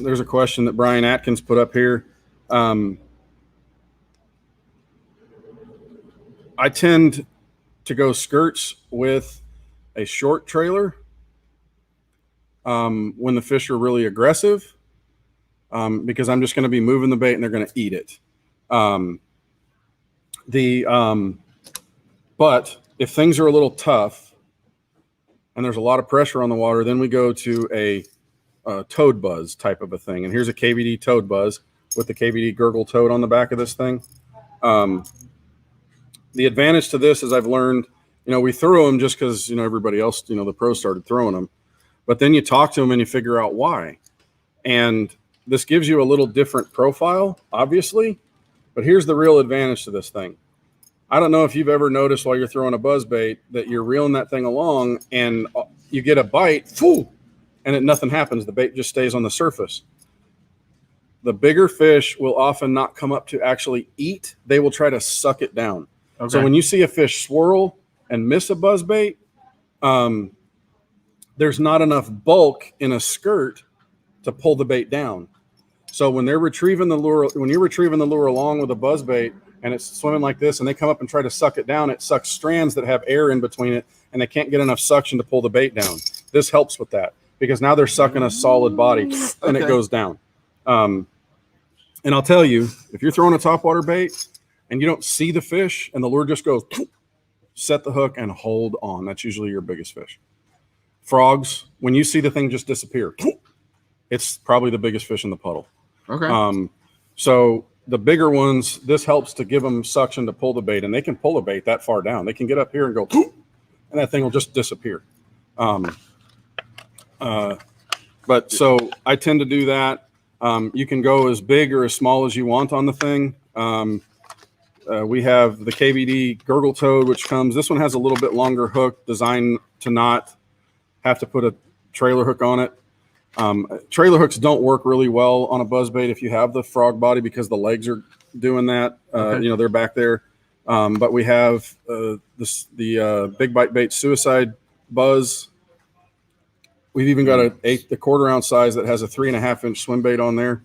there's a question that Brian Atkins put up here. I tend to go skirts with a short trailer when the fish are really aggressive, because I'm just going to be moving the bait and they're going to eat it. But if things are a little tough and there's a lot of pressure on the water, then we go to a toad buzz type of a thing. And here's a KVD toad buzz with the KVD gurgle toad on the back of this thing. The advantage to this is I've learned, we threw them just because, everybody else, the pros started throwing them. But then you talk to them and you figure out why. And this gives you a little different profile, obviously. But here's the real advantage to this thing. I don't know if you've ever noticed while you're throwing a buzz bait that you're reeling that thing along and you get a bite, and nothing happens. The bait just stays on the surface. The bigger fish will often not come up to actually eat. They will try to suck it down. Okay. So when you see a fish swirl and miss a buzz bait, there's not enough bulk in a skirt to pull the bait down. So when they're retrieving the lure, when you're retrieving the lure along with a buzz bait and it's swimming like this and they come up and try to suck it down, it sucks strands that have air in between it and they can't get enough suction to pull the bait down. This helps with that because now they're sucking a solid body and it goes down. And I'll tell you, if you're throwing a topwater bait and you don't see the fish and the lure just goes, set the hook and hold on. That's usually your biggest fish. Frogs, when you see the thing just disappear, it's probably the biggest fish in the puddle. Okay. So the bigger ones, this helps to give them suction to pull the bait, and they can pull a bait that far down. They can get up here and go, and that thing will just disappear. But so I tend to do that. You can go as big or as small as you want on the thing. We have the KVD gurgle toad, which comes. This one has a little bit longer hook, designed to not have to put a trailer hook on it. Trailer hooks don't work really well on a buzzbait if you have the frog body because the legs are doing that. Okay. They're back there. But we have the Big Bite Bait Suicide Buzz. We've even got a 1/4 ounce size that has a 3.5 inch swim bait on there.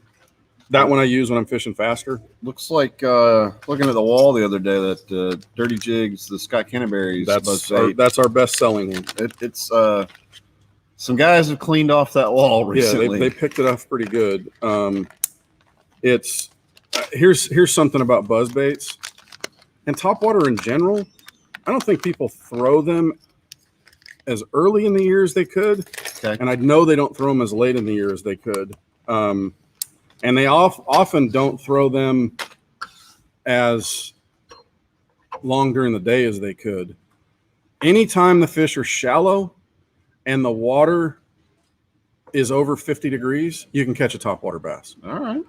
That one I use when I'm fishing faster. Looks like looking at the wall the other day that Dirty Jigs, the Scott Canterbury's buzz bait. That's our best selling one. It's some guys have cleaned off that wall recently. Yeah, they picked it off pretty good. It's here's something about buzz baits and topwater in general. I don't think people throw them as early in the year as they could, okay. And I know they don't throw them as late in the year as they could. And they often don't throw them as long during the day as they could. anytime the fish are shallow and the water is over 50 degrees, you can catch a topwater bass. All right.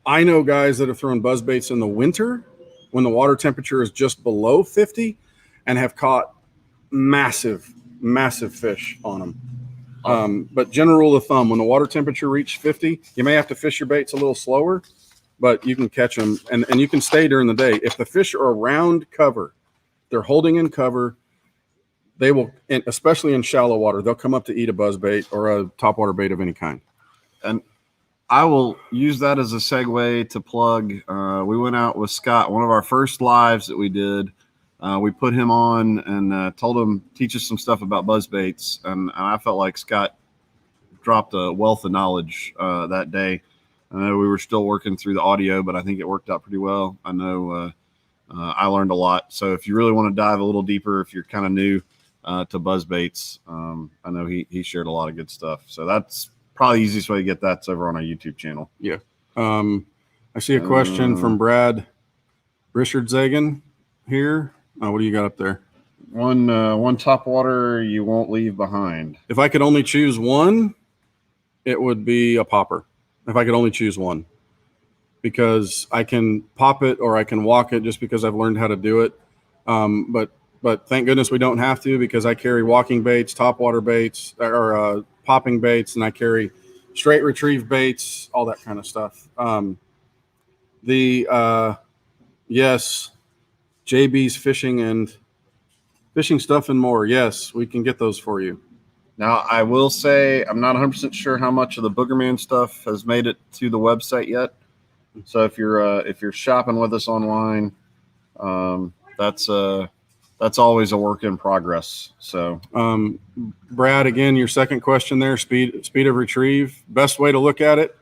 I know guys that have thrown buzz baits in the winter when the water temperature is just below 50 and have caught massive fish on them. But general rule of thumb, when the water temperature reaches 50, you may have to fish your baits a little slower, but you can catch them and you can stay during the day. If the fish are around cover, they're holding in cover, they will, especially in shallow water, they'll come up to eat a buzz bait or a topwater bait of any kind. And I will use that as a segue to plug. We went out with Scott, one of our first lives that we did. We put him on and told him, teach us some stuff about buzz baits. And I felt like Scott dropped a wealth of knowledge that day. I know we were still working through the audio, but I think it worked out pretty well. I know I learned a lot. So if you really want to dive a little deeper, if you're kind of new to buzz baits, I know he shared a lot of good stuff. So that's probably the easiest way to get that's over on our YouTube channel. Yeah. I see a question from Brad Richardzagen here. What do you got up there? One topwater you won't leave behind. If I could only choose one, it would be a popper. If I could only choose one, because I can pop it or I can walk it just because I've learned how to do it. But thank goodness we don't have to, because I carry walking baits, topwater baits, or popping baits, and I carry straight retrieve baits, all that kind of stuff. Yes, JB's fishing stuff and more. Yes, we can get those for you. Now, I will say I'm not 100% sure how much of the Boogerman stuff has made it to the website yet. So if you're shopping with us online, that's always a work in progress. So, Brad, again, your second question there, speed of retrieve. Best way to look at it,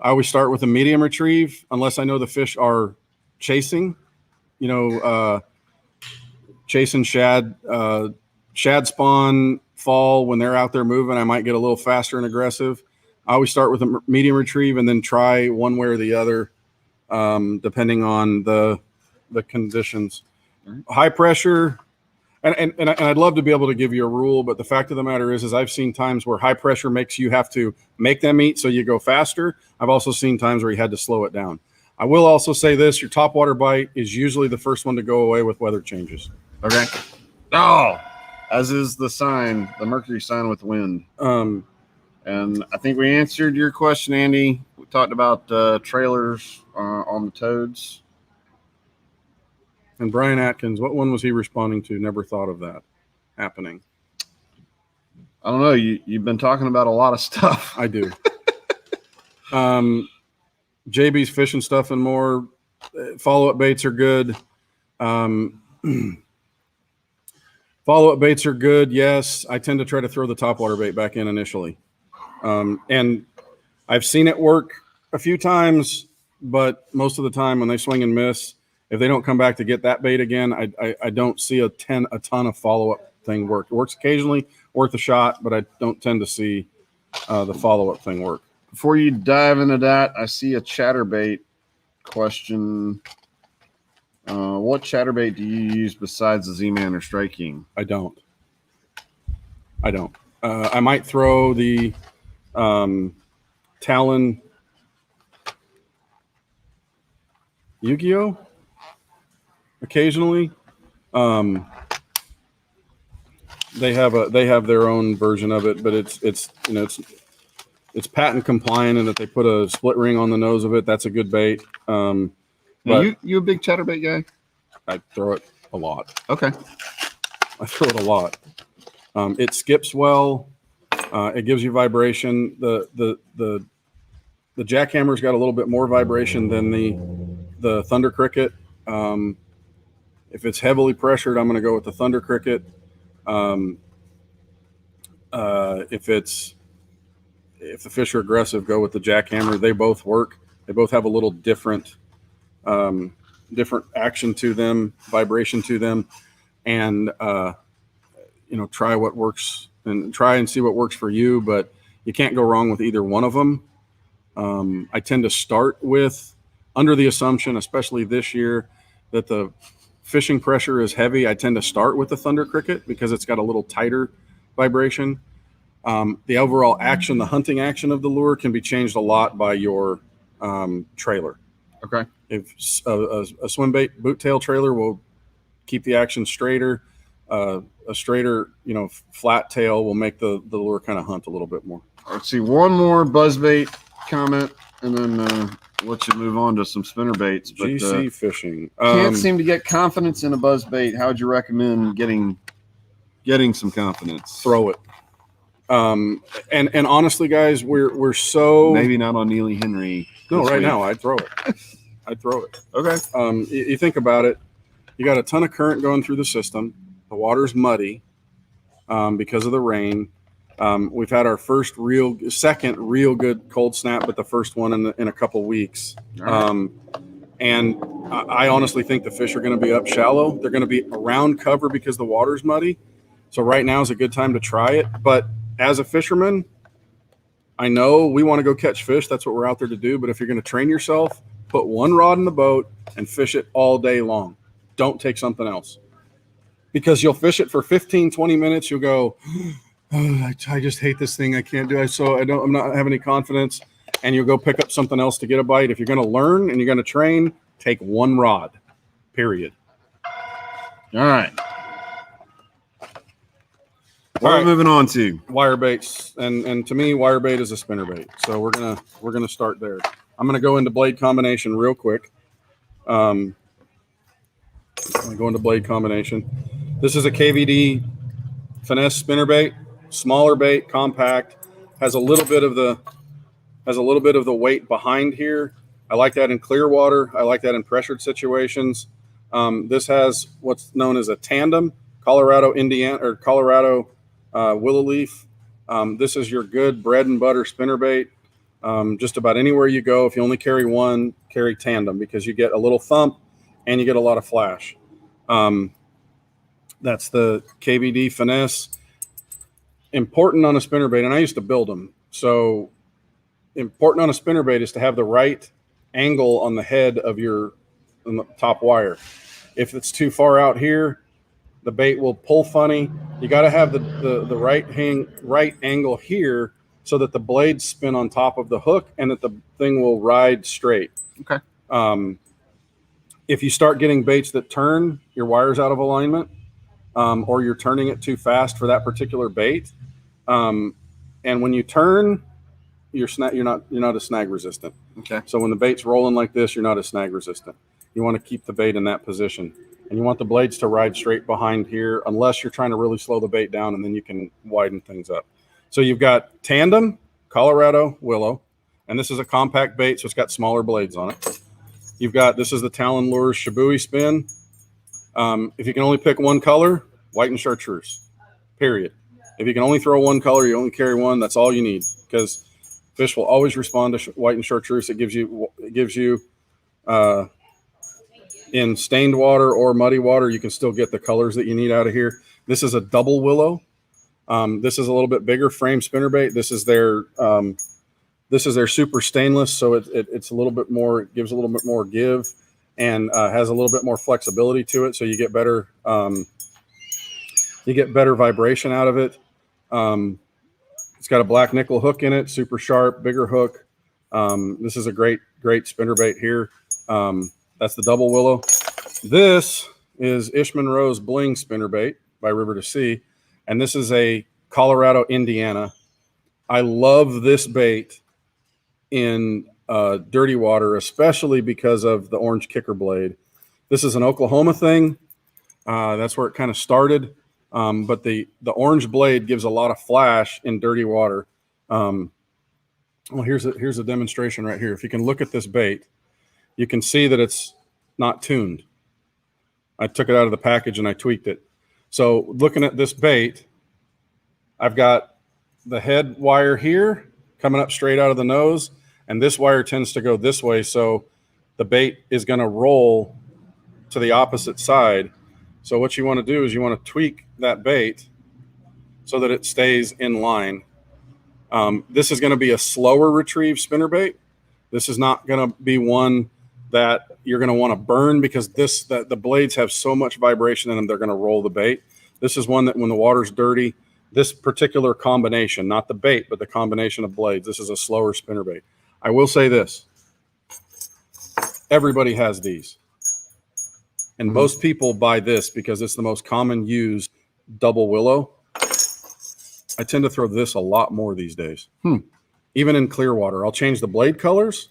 I always start with a medium retrieve, unless I know the fish are chasing. Chasing shad spawn fall when they're out there moving. I might get a little faster and aggressive. I always start with a medium retrieve and then try one way or the other, depending on the conditions. High pressure, and I'd love to be able to give you a rule, but the fact of the matter is I've seen times where high pressure makes you have to make them eat so you go faster. I've also seen times where you had to slow it down. I will also say this: your topwater bite is usually the first one to go away with weather changes. Okay. Oh, as is the sign, the Mercury sign with wind. And I think we answered your question, Andy. We talked about trailers on the toads. And Brian Atkins, what one was he responding to? Never thought of that happening. I don't know. You've been talking about a lot of stuff. I do. JB's fishing stuff and more. Follow-up baits are good. Follow-up baits are good. Yes, I tend to try to throw the topwater bait back in initially. And I've seen it work a few times, but most of the time when they swing and miss, if they don't come back to get that bait again, I don't see a ton of follow-up thing work. It works occasionally, worth a shot, but I don't tend to see the follow-up thing work. Before you dive into that, I see a chatterbait question. What chatterbait do you use besides the Z-Man or Strike King? I don't. I might throw the Talon Yu-Gi-Oh! Occasionally. They have their own version of it, but it's patent compliant in that they put a split ring on the nose of it. That's a good bait. But you a big chatterbait guy? I throw it a lot. Okay. I throw it a lot. It skips well. It gives you vibration. The jackhammer's got a little bit more vibration than the Thunder Cricket. If it's heavily pressured, I'm going to go with the Thunder Cricket. If the fish are aggressive, go with the jackhammer. They both work. They both have a little different action to them, vibration to them, and try what works and try and see what works for you. But you can't go wrong with either one of them. I tend to start with, under the assumption, especially this year, that the fishing pressure is heavy, I tend to start with the Thunder Cricket because it's got a little tighter vibration. The overall action, the hunting action of the lure can be changed a lot by your trailer. Okay. If a swim bait boot tail trailer will keep the action straighter, a straighter, flat tail will make the lure kind of hunt a little bit more. Let's see, one more buzzbait comment, and then let you move on to some spinner baits. But, GC fishing. Can't seem to get confidence in a buzzbait. How would you recommend getting some confidence? Throw it. And honestly, guys, we're so maybe not on Neely Henry. No, right now I'd throw it. I'd throw it. Okay. You think about it. You got a ton of current going through the system. The water's muddy because of the rain. We've had our second real good cold snap, but the first one in a couple weeks. Right. And I honestly think the fish are going to be up shallow. They're going to be around cover because the water's muddy. So right now is a good time to try it. But as a fisherman, I know we want to go catch fish. That's what we're out there to do. But if you're going to train yourself, put one rod in the boat and fish it all day long. Don't take something else. Because you'll fish it for 15, 20 minutes. You'll go, oh, I just hate this thing. I can't do it. So I'm not having any confidence. And you'll go pick up something else to get a bite. If you're going to learn and you're going to train, take one rod, period. All right. What are we moving on to? Wire baits. And to me, wire bait is a spinner bait. So we're gonna start there. I'm gonna go into blade combination real quick. I'm gonna go into blade combination. This is a KVD finesse spinner bait, smaller bait, compact, has a little bit of the weight behind here. I like that in clear water. I like that in pressured situations. This has what's known as a tandem, Colorado willow leaf. This is your good bread and butter spinner bait. Just about anywhere you go, if you only carry one, carry tandem because you get a little thump and you get a lot of flash. That's the KVD finesse. Important on a spinner bait, and I used to build them. So important on a spinner bait is to have the right angle on the head of your top wire. If it's too far out here, the bait will pull funny. You got to have the right angle here so that the blades spin on top of the hook and that the thing will ride straight. Okay. If you start getting baits that turn, your wire's out of alignment, or you're turning it too fast for that particular bait, and when you turn, you're not as snag resistant. Okay. So when the bait's rolling like this, you're not as snag resistant. You want to keep the bait in that position. And you want the blades to ride straight behind here unless you're trying to really slow the bait down, and then you can widen things up. So you've got tandem, Colorado willow, and this is a compact bait, so it's got smaller blades on it. This is the Talon Lures Shibui spin. If you can only pick one color, white and chartreuse, period. If you can only throw one color, you only carry one, that's all you need because fish will always respond to white and chartreuse. It gives you in stained water or muddy water, you can still get the colors that you need out of here. This is a double willow. This is a little bit bigger frame spinnerbait. This is their super stainless, so it's a little bit more. It gives a little bit more give and has a little bit more flexibility to it, so you get better. You get better vibration out of it. It's got a black nickel hook in it, super sharp, bigger hook. This is a great spinnerbait here. That's the double willow. This is Ish Monroe's Bling spinnerbait by River to Sea, and this is a Colorado, Indiana. I love this bait in dirty water, especially because of the orange kicker blade. This is an Oklahoma thing. That's where it kind of started. But the orange blade gives a lot of flash in dirty water. Well, here's a demonstration right here. If you can look at this bait, you can see that it's not tuned. I took it out of the package and I tweaked it. So looking at this bait, I've got the head wire here coming up straight out of the nose, and this wire tends to go this way. So the bait is going to roll to the opposite side. So what you want to do is you want to tweak that bait so that it stays in line. This is going to be a slower retrieve spinnerbait. This is not going to be one that you're going to want to burn because the blades have so much vibration in them, they're going to roll the bait. This is one that when the water's dirty, this particular combination, not the bait, but the combination of blades, this is a slower spinnerbait. I will say this. Everybody has these. And most people buy this because it's the most common used double willow. I tend to throw this a lot more these days. Even in clear water. I'll change the blade colors,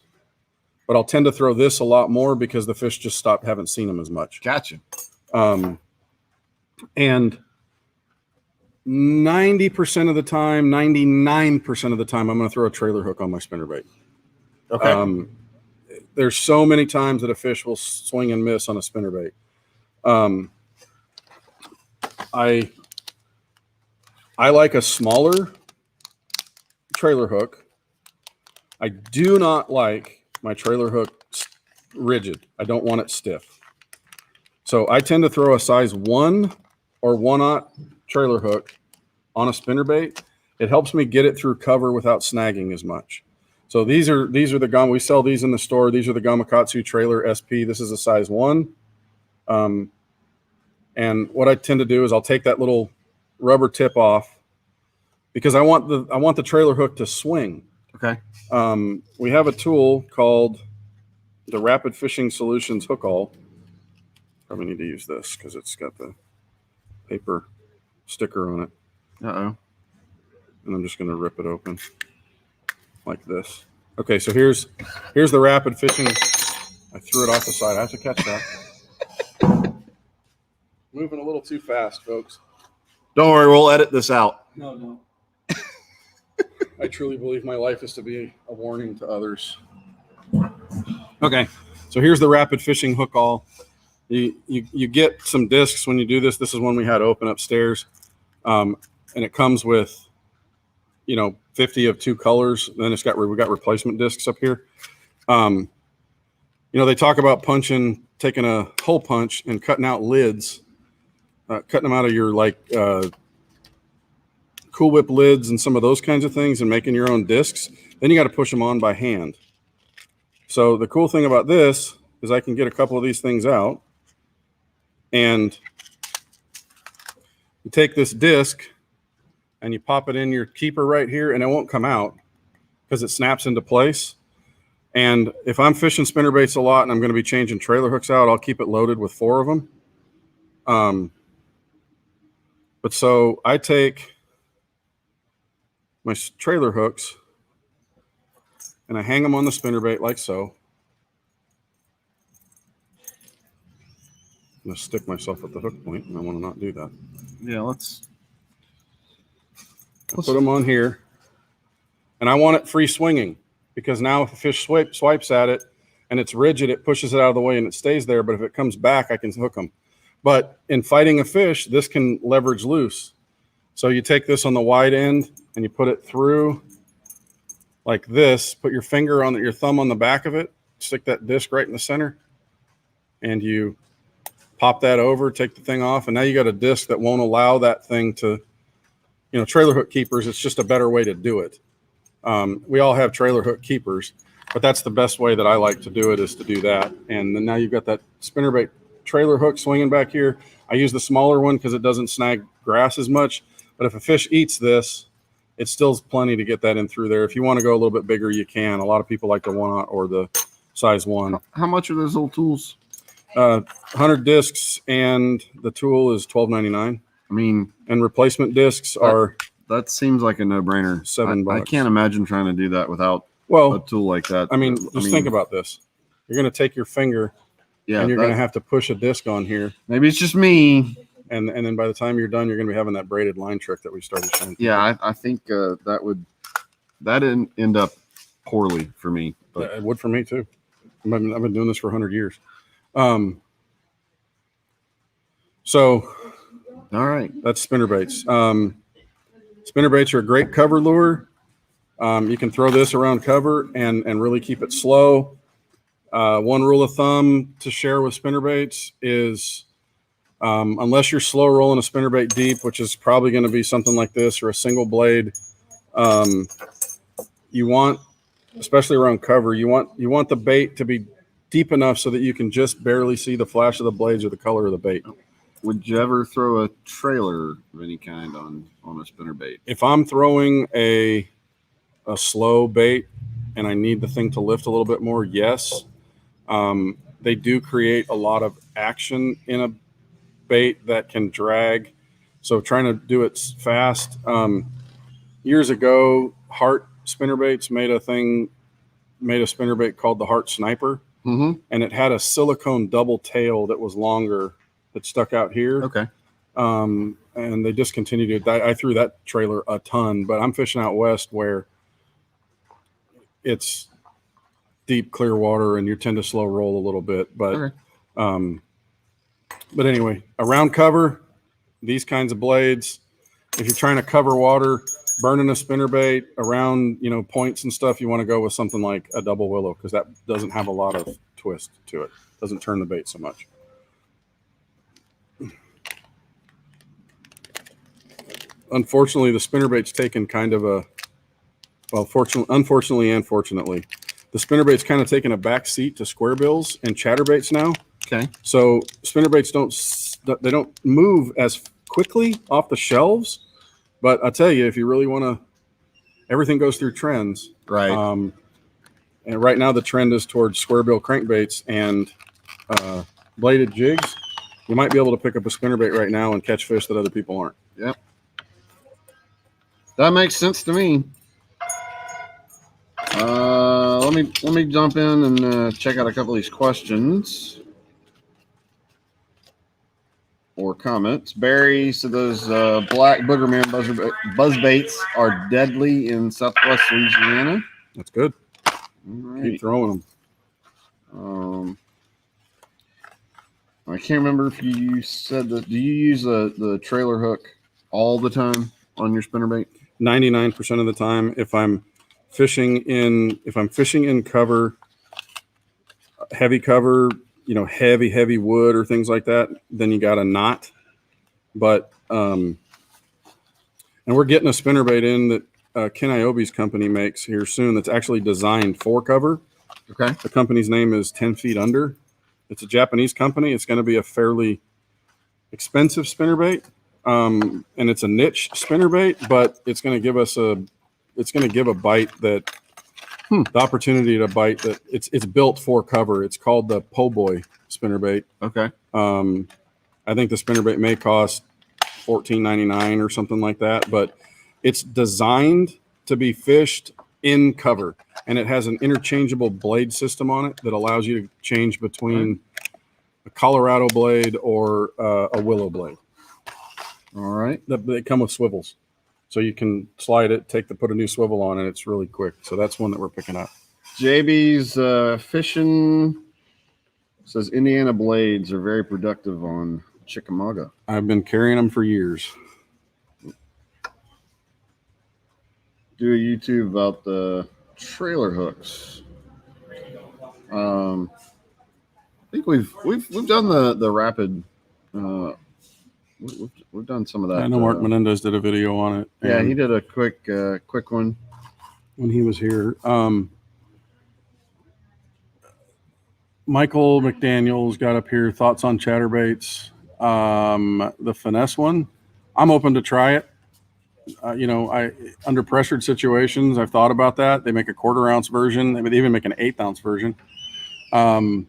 but I'll tend to throw this a lot more because the fish just haven't seen them as much. Gotcha. And 90% of the time, 99% of the time, I'm going to throw a trailer hook on my spinnerbait. Okay. There's so many times that a fish will swing and miss on a spinnerbait. I like a smaller trailer hook. I do not like my trailer hook rigid. I don't want it stiff. So I tend to throw a size 1 or 1/0 trailer hook on a spinnerbait. It helps me get it through cover without snagging as much. So these are the we sell these in the store. These are the Gamakatsu Trailer SP. This is a size 1. And what I tend to do is I'll take that little rubber tip off because I want the trailer hook to swing. Okay. We have a tool called the Rapid Fishing Solutions Hook All. Probably need to use this because it's got the paper sticker on it. Uh-oh. And I'm just going to rip it open like this. Okay, so here's the Rapid Fishing. I threw it off the side. I have to catch that. Moving a little too fast, folks. Don't worry, we'll edit this out. No. I truly believe my life is to be a warning to others. Okay, so here's the Rapid Fishing Hook All. You get some discs when you do this. This is one we had open upstairs, and it comes with 50 of 2 colors. Then we got replacement discs up here. They talk about taking a hole punch and cutting out lids, cutting them out of your Cool Whip lids and some of those kinds of things and making your own discs. Then you got to push them on by hand. So the cool thing about this is I can get a couple of these things out and you take this disc and you pop it in your keeper right here and it won't come out because it snaps into place. And if I'm fishing spinnerbaits a lot and I'm going to be changing trailer hooks out, I'll keep it loaded with 4 of them. But so I take my trailer hooks and I hang them on the spinnerbait like so. I'm going to stick myself at the hook point and I want to not do that. Yeah, let's put them on here. And I want it free swinging because now if a fish swipes at it and it's rigid, it pushes it out of the way and it stays there. But if it comes back, I can hook them. But in fighting a fish, this can leverage loose. So you take this on the wide end and you put it through like this. Put your thumb on the back of it. Stick that disc right in the center. And you pop that over, take the thing off. And now you got a disc that won't allow that thing to, trailer hook keepers. It's just a better way to do it. We all have trailer hook keepers, but that's the best way that I like to do it is to do that. And then now you've got that spinnerbait trailer hook swinging back here. I use the smaller one because it doesn't snag grass as much. But if a fish eats this, it's still plenty to get that in through there. If you want to go a little bit bigger, you can. A lot of people like the 1/0 or the size 1. How much are those little tools? 100 discs, and the tool is $12.99. I mean, and replacement discs are. That seems like a no-brainer. $7. I can't imagine trying to do that without a tool like that. I mean, think about this. You're going to take your finger, and you're going to have to push a disc on here. Maybe it's just me. And then by the time you're done, you're going to be having that braided line trick that we started showing. Yeah, I think that didn't end up poorly for me. But it would for me too. I've been doing this for 100 years. So, all right, that's spinnerbaits. Spinnerbaits are a great cover lure. You can throw this around cover and really keep it slow. One rule of thumb to share with spinnerbaits is unless you're slow rolling a spinnerbait deep, which is probably going to be something like this or a single blade, you want, especially around cover, you want the bait to be deep enough so that you can just barely see the flash of the blades or the color of the bait. Would you ever throw a trailer of any kind on a spinnerbait? If I'm throwing a slow bait and I need the thing to lift a little bit more, yes. They do create a lot of action in a bait that can drag. So trying to do it fast. Years ago, Hart spinnerbaits made a spinnerbait called the Hart Sniper, Mm-hmm. and it had a silicone double tail that was longer that stuck out here. Okay. And they discontinued it. I threw that trailer a ton, but I'm fishing out west where it's deep, clear water, and you tend to slow roll a little bit. But Okay. But anyway, around cover, these kinds of blades. If you're trying to cover water, burning a spinnerbait around, points and stuff, you want to go with something like a double willow because that doesn't have a lot of twist to it. Doesn't turn the bait so much. Unfortunately, the spinnerbait's taken kind of unfortunately and fortunately, the spinnerbait's kind of taken a back seat to square bills and chatterbaits now. Okay. So spinnerbaits don't move as quickly off the shelves, but I tell you, if you really want to, everything goes through trends, Right. And right now the trend is towards square bill crankbaits and bladed jigs. You might be able to pick up a spinnerbait right now and catch fish that other people aren't. Yep. That makes sense to me. Let me jump in and check out a couple of these questions or comments. Barry said those black boogerman buzz baits are deadly in Southwest Louisiana. That's good. All right. Keep throwing them. I can't remember if you said that. Do you use the trailer hook all the time on your spinnerbait? 99% of the time. If I'm fishing in cover, heavy cover, heavy wood or things like that, then you got a knot. But and we're getting a spinnerbait in that Ken Iobe's company makes here soon that's actually designed for cover. Okay. The company's name is 10 Feet Under. It's a Japanese company. It's going to be a fairly expensive spinnerbait. And it's a niche spinnerbait, but it's going to give us a bite that the opportunity to bite that it's built for cover. It's called the Po' Boy spinnerbait. Okay. I think the spinnerbait may cost $14.99 or something like that, but it's designed to be fished in cover, and it has an interchangeable blade system on it that allows you to change between a Colorado blade or a willow blade. All right. They come with swivels, so you can slide it, put a new swivel on, and it's really quick. So that's one that we're picking up. JB's fishing says Indiana blades are very productive on Chickamauga. I've been carrying them for years. Do a YouTube about the trailer hooks. I think we've done the rapid. We've done some of that. I know Mark Menendez did a video on it. Yeah, he did a quick one when he was here. Michael McDaniel's got up here thoughts on chatterbaits. The finesse one, I'm open to try it. I under pressured situations, I've thought about that. They make a 1/4 ounce version. They even make an 1/8 ounce version. I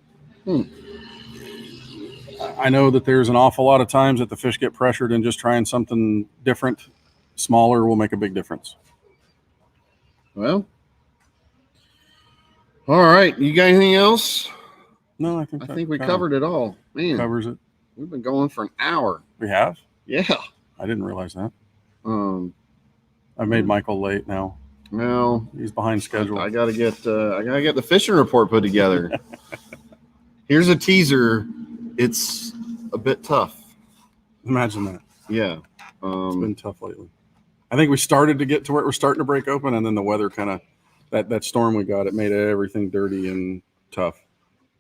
know that there's an awful lot of times that the fish get pressured, and just trying something different, smaller, will make a big difference. Well, all right. You got anything else? No, I think we covered it all. Man, covers it. We've been going for an hour. We have? Yeah. I didn't realize that. I made Michael late now. Well, he's behind schedule. I gotta get the fishing report put together. Here's a teaser. It's a bit tough. Imagine that. Yeah. It's been tough lately. I think we started to get to where we're starting to break open, and then the weather kind of that storm we got, it made everything dirty and tough.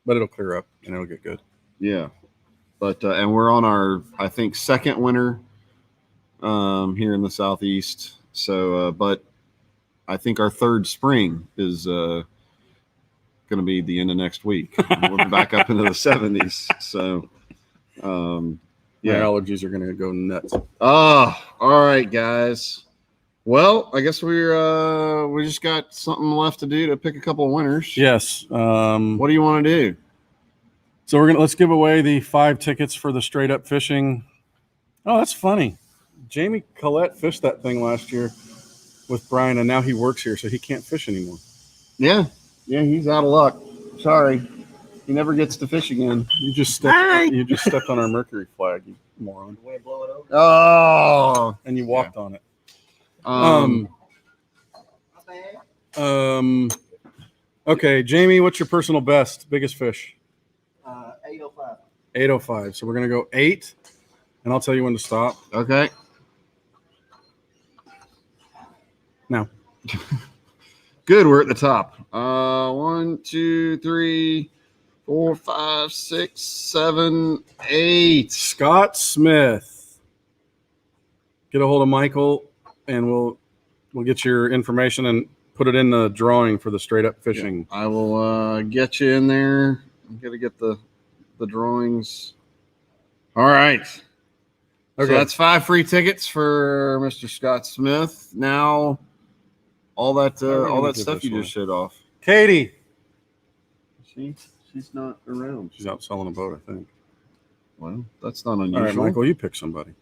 But it'll clear up and it'll get good. Yeah. But and we're on our, I think, second winter here in the Southeast. So but I think our third spring is going to be the end of next week. We'll be back up into the 70s. So, My yeah. allergies are going to go nuts. Oh, all right, guys. Well, I guess we just got something left to do to pick a couple of winners. Yes. What do you want to do? So let's give away the 5 tickets for the straight up fishing. Oh, that's funny. Jamie Collette fished that thing last year with Brian, and now he works here, so he can't fish anymore. Yeah, he's out of luck. Sorry, he never gets to fish again. You just stepped on our Mercury flag, you moron. Oh, And you walked on it. Okay, Jamie, what's your personal best, biggest fish? 805. 805. So we're gonna go 8, and I'll tell you when to stop. Okay. Now. Good, we're at the top. 1, 2, 3, 4, 5, 6, 7, 8. Scott Smith. Get a hold of Michael, and we'll get your information and put it in the drawing for the straight up fishing. Yeah, I will get you in there. I'm gonna get the drawings. All right. Okay. So that's 5 free tickets for Mr. Scott Smith. Now, all that stuff you just showed off. Katie. She's not around. She's out selling a boat, I think. Well, that's not unusual. All right, Michael, you pick somebody.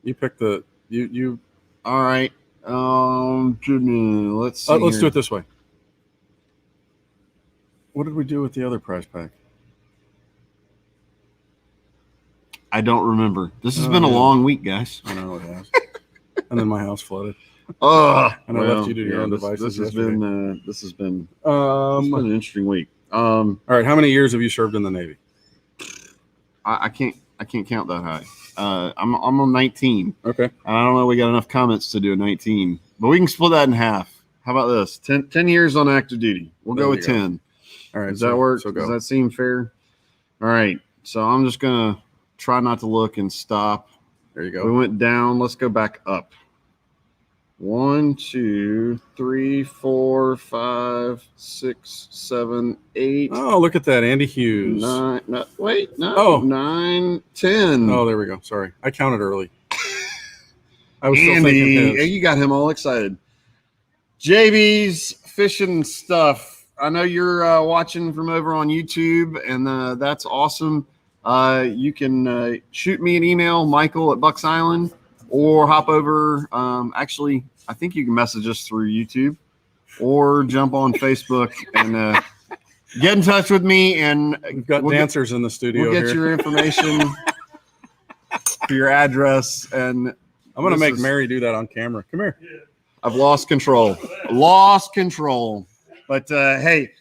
You pick the you. All right. Let's see. Let's do it this way. What did we do with the other prize pack? I don't remember. This has been a long week, guys. I know it has. And then my house flooded. Oh, and I left you to your own devices. This has been an interesting week. All right, how many years have you served in the Navy? I can't count that high. I'm on 19. Okay. I don't know. We got enough comments to do a 19, but we can split that in half. How about this? 10 years on active duty. We'll go with 10. All right. Does that work? So go. Does that seem fair? All right. So I'm just gonna try not to look and stop. There you go. We went down. Let's go back up. 1, 2, 3, 4, 5, 6, 7, 8. Oh, look at that, Andy Hughes. 9. No, wait, no. Oh. 9, 10. Oh, there we go. Sorry, I counted early. I was still Andy, thinking his. you got him all excited. JB's fishing stuff. I know you're watching from over on YouTube, and that's awesome. You can shoot me an email, Michael at Bucks Island, or hop over. Actually, I think you can message us through YouTube or jump on Facebook and get in touch with me. And we've got dancers in the studio. We'll get your information for your address. And I'm going to make Mary do that on camera. Come here. Yeah. I've lost control. But hey,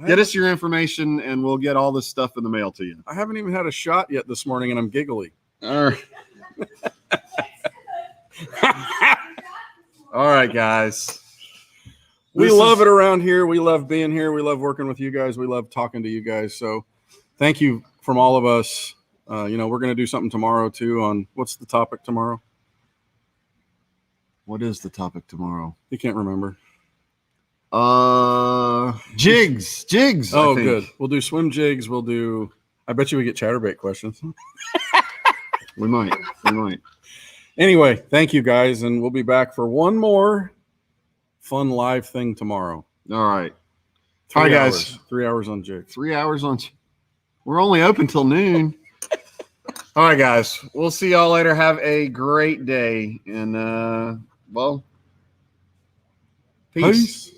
get us your information and we'll get all this stuff in the mail to you. I haven't even had a shot yet this morning and I'm giggly. All right. All right, guys. We love it around here. We love being here. We love working with you guys. We love talking to you guys. So thank you from all of us. We're going to do something tomorrow too on what's the topic tomorrow? What is the topic tomorrow? You can't remember. Jigs. Oh, good. We'll do swim jigs. I bet you we get chatterbait questions. We might. Anyway, thank you guys. And we'll be back for one more fun live thing tomorrow. All right. 3 All right, hours. guys. 3 hours on jigs. 3 hours on. We're only open till noon. All right, guys. We'll see y'all later. Have a great day. And, peace.